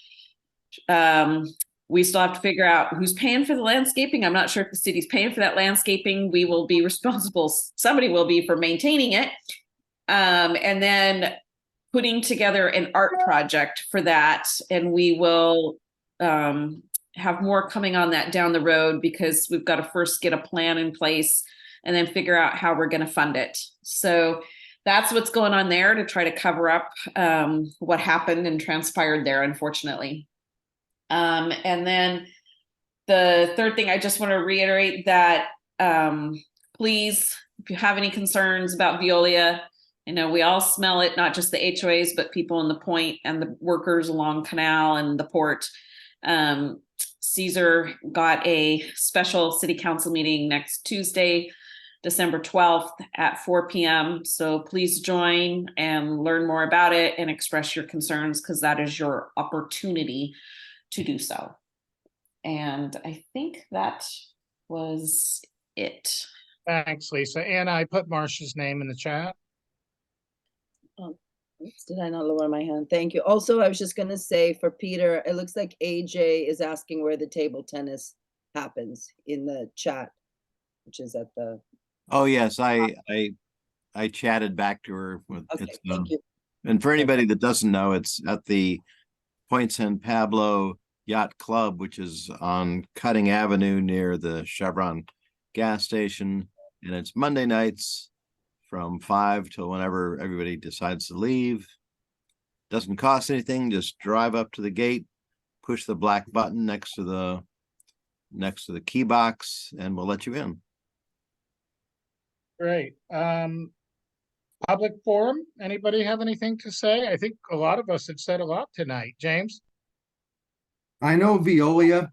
We still have to figure out who's paying for the landscaping. I'm not sure if the city's paying for that landscaping. We will be responsible. Somebody will be for maintaining it. And then putting together an art project for that. And we will have more coming on that down the road because we've got to first get a plan in place and then figure out how we're going to fund it. So that's what's going on there to try to cover up what happened and transpired there, unfortunately. And then the third thing, I just want to reiterate that please, if you have any concerns about Veolia, you know, we all smell it, not just the HOAs, but people in the point and the workers along Canal and the port. Caesar got a special city council meeting next Tuesday, December 12th at 4 p.m. So please join and learn more about it and express your concerns, because that is your opportunity to do so. And I think that was it. Thanks, Lisa. And I put Marcia's name in the chat. Oops, did I not lower my hand? Thank you. Also, I was just gonna say for Peter, it looks like AJ is asking where the table tennis happens in the chat, which is at the. Oh, yes, I chatted back to her with Okay, it's thank you. and for anybody that doesn't know, it's at the Point San Pablo Yacht Club, which is on Cutting Avenue near the Chevron gas station, and it's Monday nights from 5 till whenever everybody decides to leave. Doesn't cost anything, just drive up to the gate, push the black button next to the key box, and we'll let you in. Great. Public forum, anybody have anything to say? I think a lot of us have said a lot tonight. James? I know Veolia.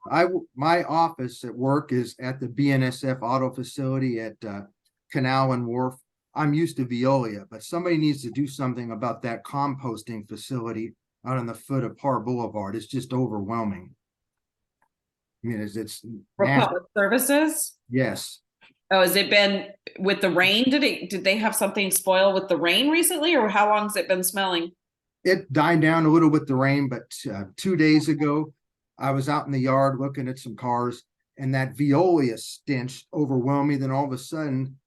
My office at work is at the BNSF auto facility at Canal and Wharf. I'm used to Veolia, but somebody needs to do something about that composting facility out on the foot of Par Boulevard. It's just overwhelming. I mean, it's For nasty. public services? Yes. Oh, has it been with the rain? Did they have something spoil with the rain recently, or how long has it been smelling? It died down a little with the rain, but 2 days ago, I was out in the yard looking at some cars, and that Veolia stench overwhelmed me. Then all of a sudden,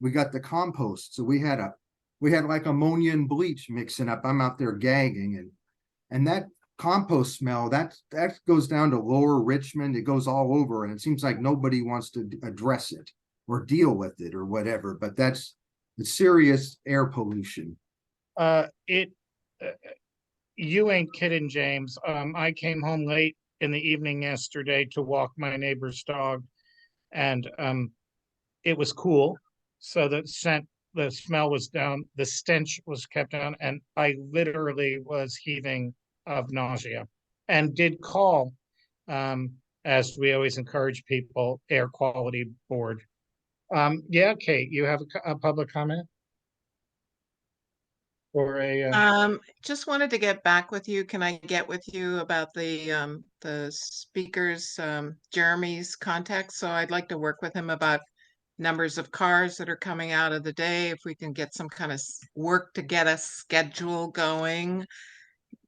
we got the compost. So we had like ammonia and bleach mixing up. I'm out there gagging, and that compost smell that goes down to Lower Richmond. It goes all over, and it seems like nobody wants to address it or deal with it or whatever. But it's serious air pollution. You ain't kidding, James. I came home late in the evening yesterday to walk my neighbor's dog, and it was cool. So the smell was down, the stench was kept down, and I literally was heaving of nausea, and did call, as we always encourage people, air quality board. Yeah, Kate, you have a public comment? Or just wanted to get back with you. Can I get with you about the speaker's Jeremy's contact? So I'd like to work with him about numbers of cars that are coming out of the day, if we can get some kind of work to get a schedule going,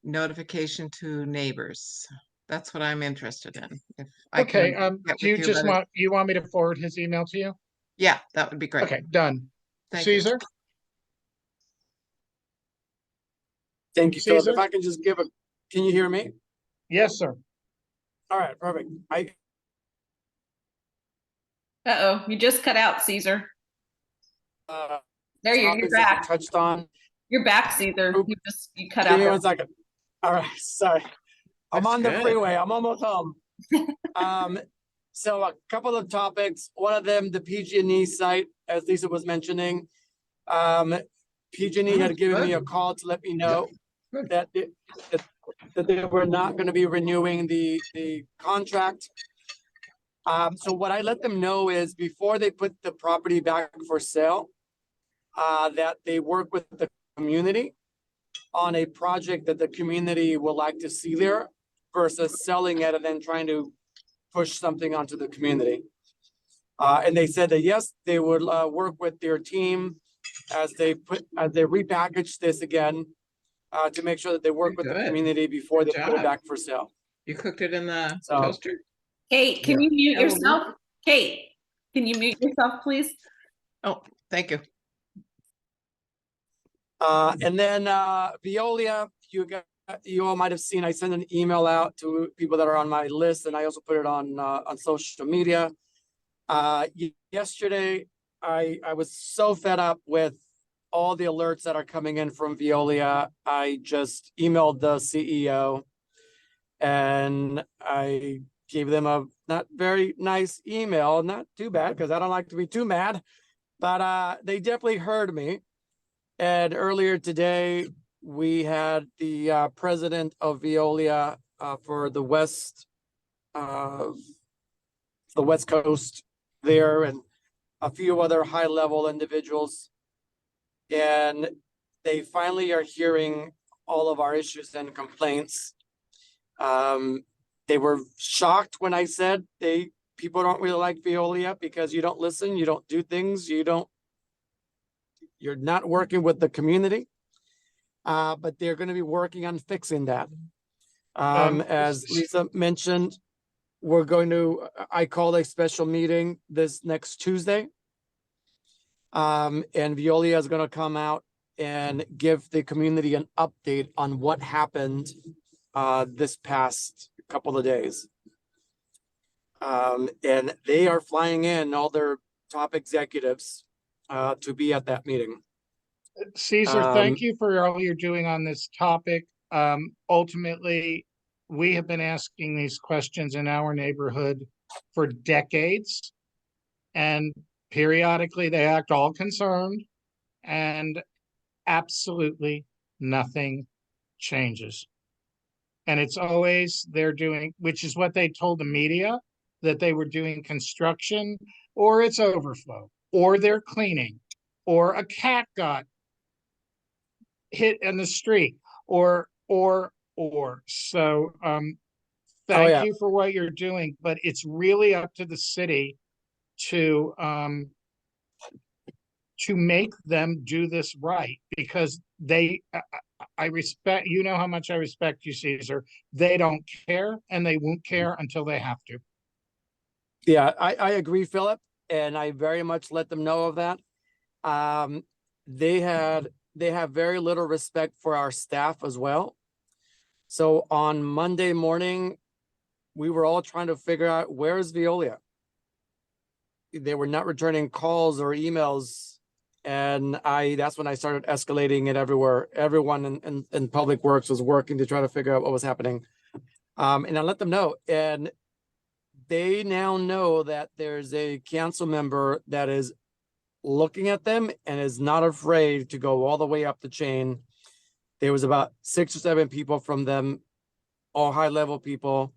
notification to neighbors. That's what I'm interested in. If I okay, can get do you with just about it. want me to forward his email to you? Yeah, that would be great. Okay, done. Thank you. Caesar? Thank you, Philip. Caesar? If I can just give can you hear me? Yes, sir. All right, perfect. Uh-oh, you just cut out, Caesar. There you're topics that back. you touched on. You're back, Caesar. You cut Give out. me there. 1 second. All right, sorry. I'm That's on the good. freeway. I'm almost home. So a couple of topics. One of them, the PG&E site, as Lisa was mentioning. PG&E had given me a call to let me know that they were not going to be renewing the contract. So what I let them know is before they put the property back for sale, that they work with the community on a project that the community will like to see there versus selling it and then trying to push something onto the community. And they said that, yes, they would work with their team as they repackage this again to make sure that they work with the community before they put it back for sale. You cooked it in the toaster? Kate, can you mute That will do. yourself? Kate, can you mute yourself, please? Oh, thank you. And then Veolia, you all might have seen, I sent an email out to people that are on my list, and I also put it on social media. Yesterday, I was so fed up with all the alerts that are coming in from Veolia. I just emailed the CEO and I gave them a not very nice email, not too bad because I don't like to be too mad, but they definitely heard me. And earlier today, we had the president of Veolia for the West the West Coast there, and a few other high-level individuals. And they finally are hearing all of our issues and complaints. They were shocked when I said people don't really like Veolia because you don't listen, you don't do things, you're not working with the community. But they're going to be working on fixing that. As Lisa mentioned, I called a special meeting this next Tuesday. And Veolia is going to come out and give the community an update on what happened this past couple of days. And they are flying in all their top executives to be at that meeting. Caesar, thank you for all you're doing on this topic. Ultimately, we have been asking these questions in our neighborhood for decades, and periodically they act all concerned, and absolutely nothing changes. And it's always they're doing, which is what they told the media, that they were doing construction, or it's overflow, or they're cleaning, or a cat got hit in the street, or so thank you for what you're doing, but it's really up to the city to make them do this right, because I respect, you know how much I respect you, Caesar. They don't care, and they won't care until they have to. Yeah, I agree, Philip, and I very much let them know of that. They have very little respect for our staff as well. So on Monday morning, we were all trying to figure out, where's Veolia? They were not returning calls or emails. And that's when I started escalating it everywhere. Everyone in Public Works was working to try to figure out what was happening. And I let them know. And they now know that there's a council member that is looking at them and is not afraid to go all the way up the chain. There was about 6 or 7 people from them, all high level people.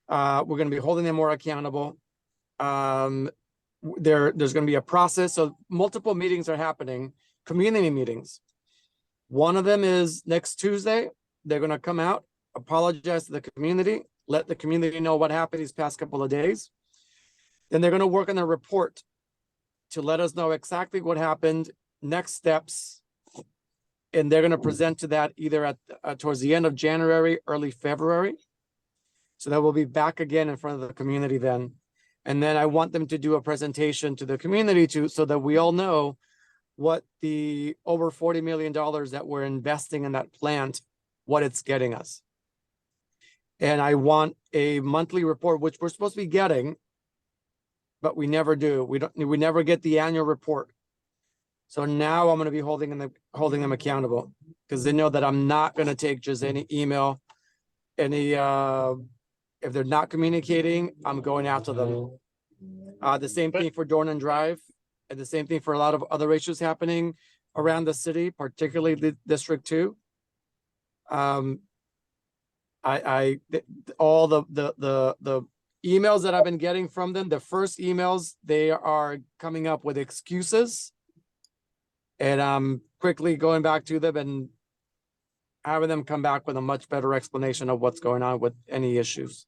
We're going to be holding them more accountable. There's going to be a process. So multiple meetings are happening, community meetings. One of them is next Tuesday. They're going to come out, apologize to the community, let the community know what happened these past couple of days. Then they're going to work on a report to let us know exactly what happened, next steps, and they're going to present to that either towards the end of January, early February. So that we'll be back again in front of the community then. And then I want them to do a presentation to the community so that we all know what the over $40 million that we're investing in that plant, what it's getting us. And I want a monthly report, which we're supposed to be getting, but we never do. We never get the annual report. So now I'm going to be holding them accountable, because they know that I'm not going to take just any email, if they're not communicating, I'm going after them. The same thing for Dornan Drive, and the same thing for a lot of other issues happening around the city, particularly the District 2. All the emails that I've been getting from them, the first emails, they are coming up with excuses, and I'm quickly going back to them and having them come back with a much better explanation of what's going on with any issues.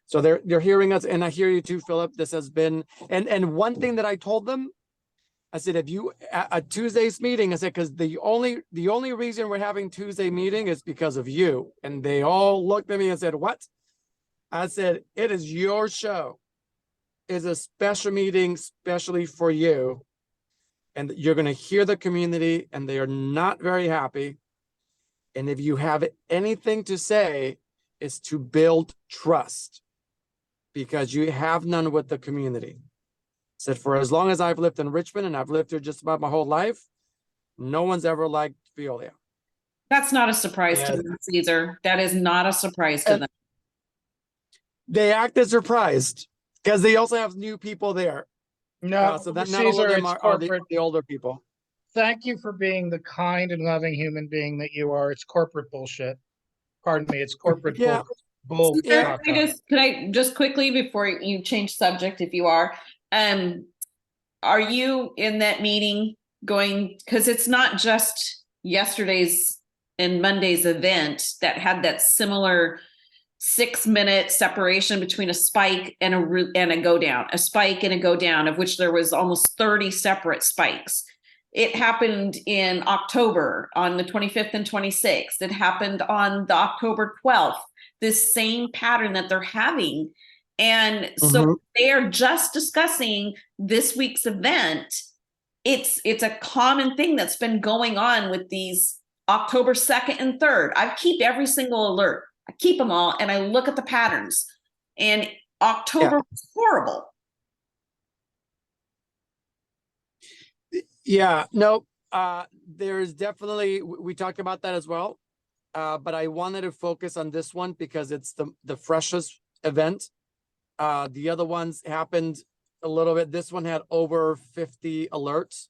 So they're hearing us, and I hear you too, Philip. This has been, and one thing that I told them, I said, if you at Tuesday's meeting, I said, because the only reason we're having Tuesday meeting is because of you. And they all looked at me and said, what? I said, it is your show. It's a special meeting, especially for you. And you're going to hear the community, and they are not very happy. And if you have anything to say, is to build trust, because you have none with the community. Said, for as long as I've lived in Richmond, and I've lived here just about my whole life, no one's ever liked Veolia. That's not a surprise to them, Caesar. That is not a surprise to them. They acted surprised because they also have new people there. No, so that not Caesar, all of them it's are corporate. the older people. Thank you for being the kind and loving human being that you are. It's corporate bullshit. Pardon me, it's corporate Yeah. Bull Caesar, Taco. can I just quickly before you change subject, if you are you in that meeting going, because it's not just yesterday's and Monday's event that had that similar 6-minute separation between a spike and a go down, a spike and a go down, of which there was almost 30 separate spikes. It happened in October on the 25th and 26th. It happened on the October 12th, this same pattern that they're having. And so they are just discussing this week's event. It's a common thing that's been going on with these October 2nd and 3rd. I keep every single alert. I keep them all and I look at the patterns. And October was horrible. Yeah, no, there's definitely, we talked about that as well. But I wanted to focus on this one because it's the freshest event. The other ones happened a little bit. This one had over 50 alerts,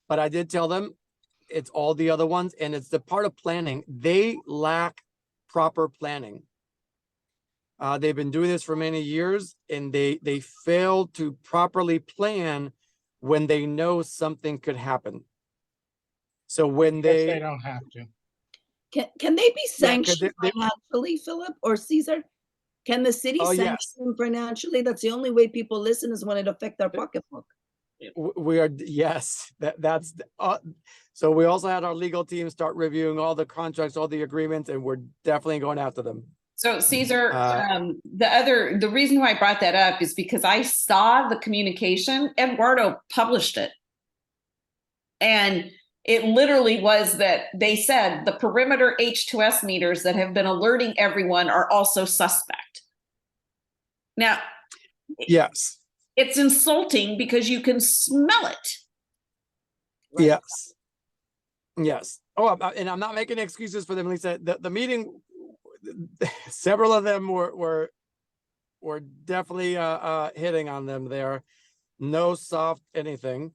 but I did tell them it's all the other ones, and it's the part of planning. They lack proper planning. They've been doing this for many years, and they fail to properly plan when they know something could happen. So when they don't have to. Can they be sanctioned financially, Philip or Caesar? Can the city sanction them financially? That's the only way people listen is when it affects their pocketbook. We are, yes, that's so we also had our legal team start reviewing all the contracts, all the agreements, and we're definitely going after them. So Caesar, the reason why I brought that up is because I saw the communication. Eduardo published it, and it literally was that they said the perimeter H2S meters that have been alerting everyone are also suspect. Now, yes, it's insulting because you can smell it. Right. Yes. Yes. Oh, and I'm not making excuses for them, Lisa. The meeting, several of them were definitely hitting on them there. No soft anything.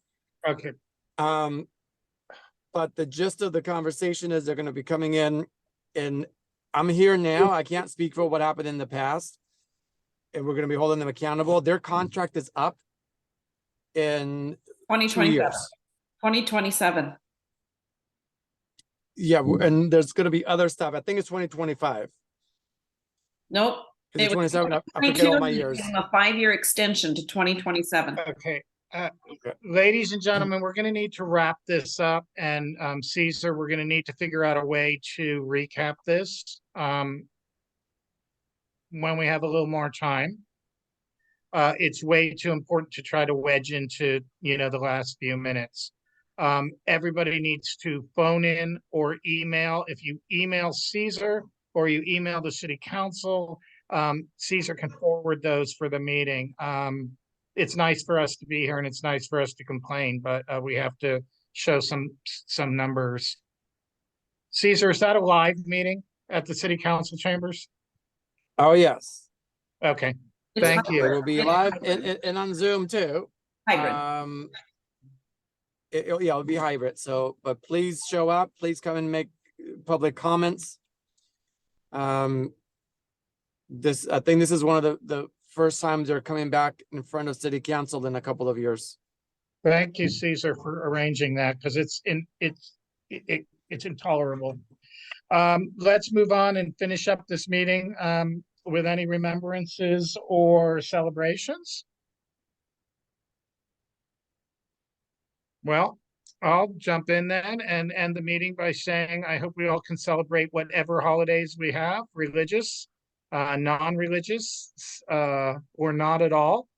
Okay. But the gist of the conversation is they're going to be coming in, and I'm here now. I can't speak for what happened in the past, and we're going to be holding them accountable. Their contract is up in 2027. 2027. Yeah, and there's going to be other stuff. I think it's 2025. Nope. Is it 27? I forget all my years. A 5-year extension to 2027. Okay. Ladies and gentlemen, we're going to need to wrap this up, and Caesar, we're going to need to figure out a way to recap this when we have a little more time. It's way too important to try to wedge into, the last few minutes. Everybody needs to phone in or email. If you email Caesar or you email the city council, Caesar can forward those for the meeting. It's nice for us to be here and it's nice for us to complain, but we have to show some numbers. Caesar, is that a live meeting at the city council chambers? Oh, yes. Okay. Thank you. It will be live and on Zoom too. Hybrid. It'll be hybrid. So, but please show up. Please come and make public comments. I think this is one of the first times they're coming back in front of city council in a couple of years. Thank you, Caesar, for arranging that, because it's intolerable. Let's move on and finish up this meeting with any remembrances or celebrations. Well, I'll jump in then and end the meeting by saying I hope we all can celebrate whatever holidays we have, religious, non-religious, or not at all.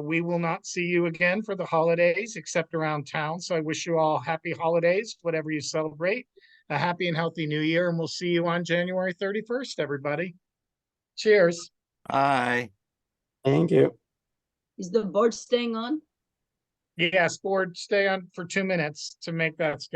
We will not see you again for the holidays except around town. So I wish you all happy holidays, whatever you celebrate, a happy and healthy new year. And we'll see you on January 31st, everybody. Cheers. Bye. Thank you. Is the board staying on? Yes, board, stay on for 2 minutes to make that schedule.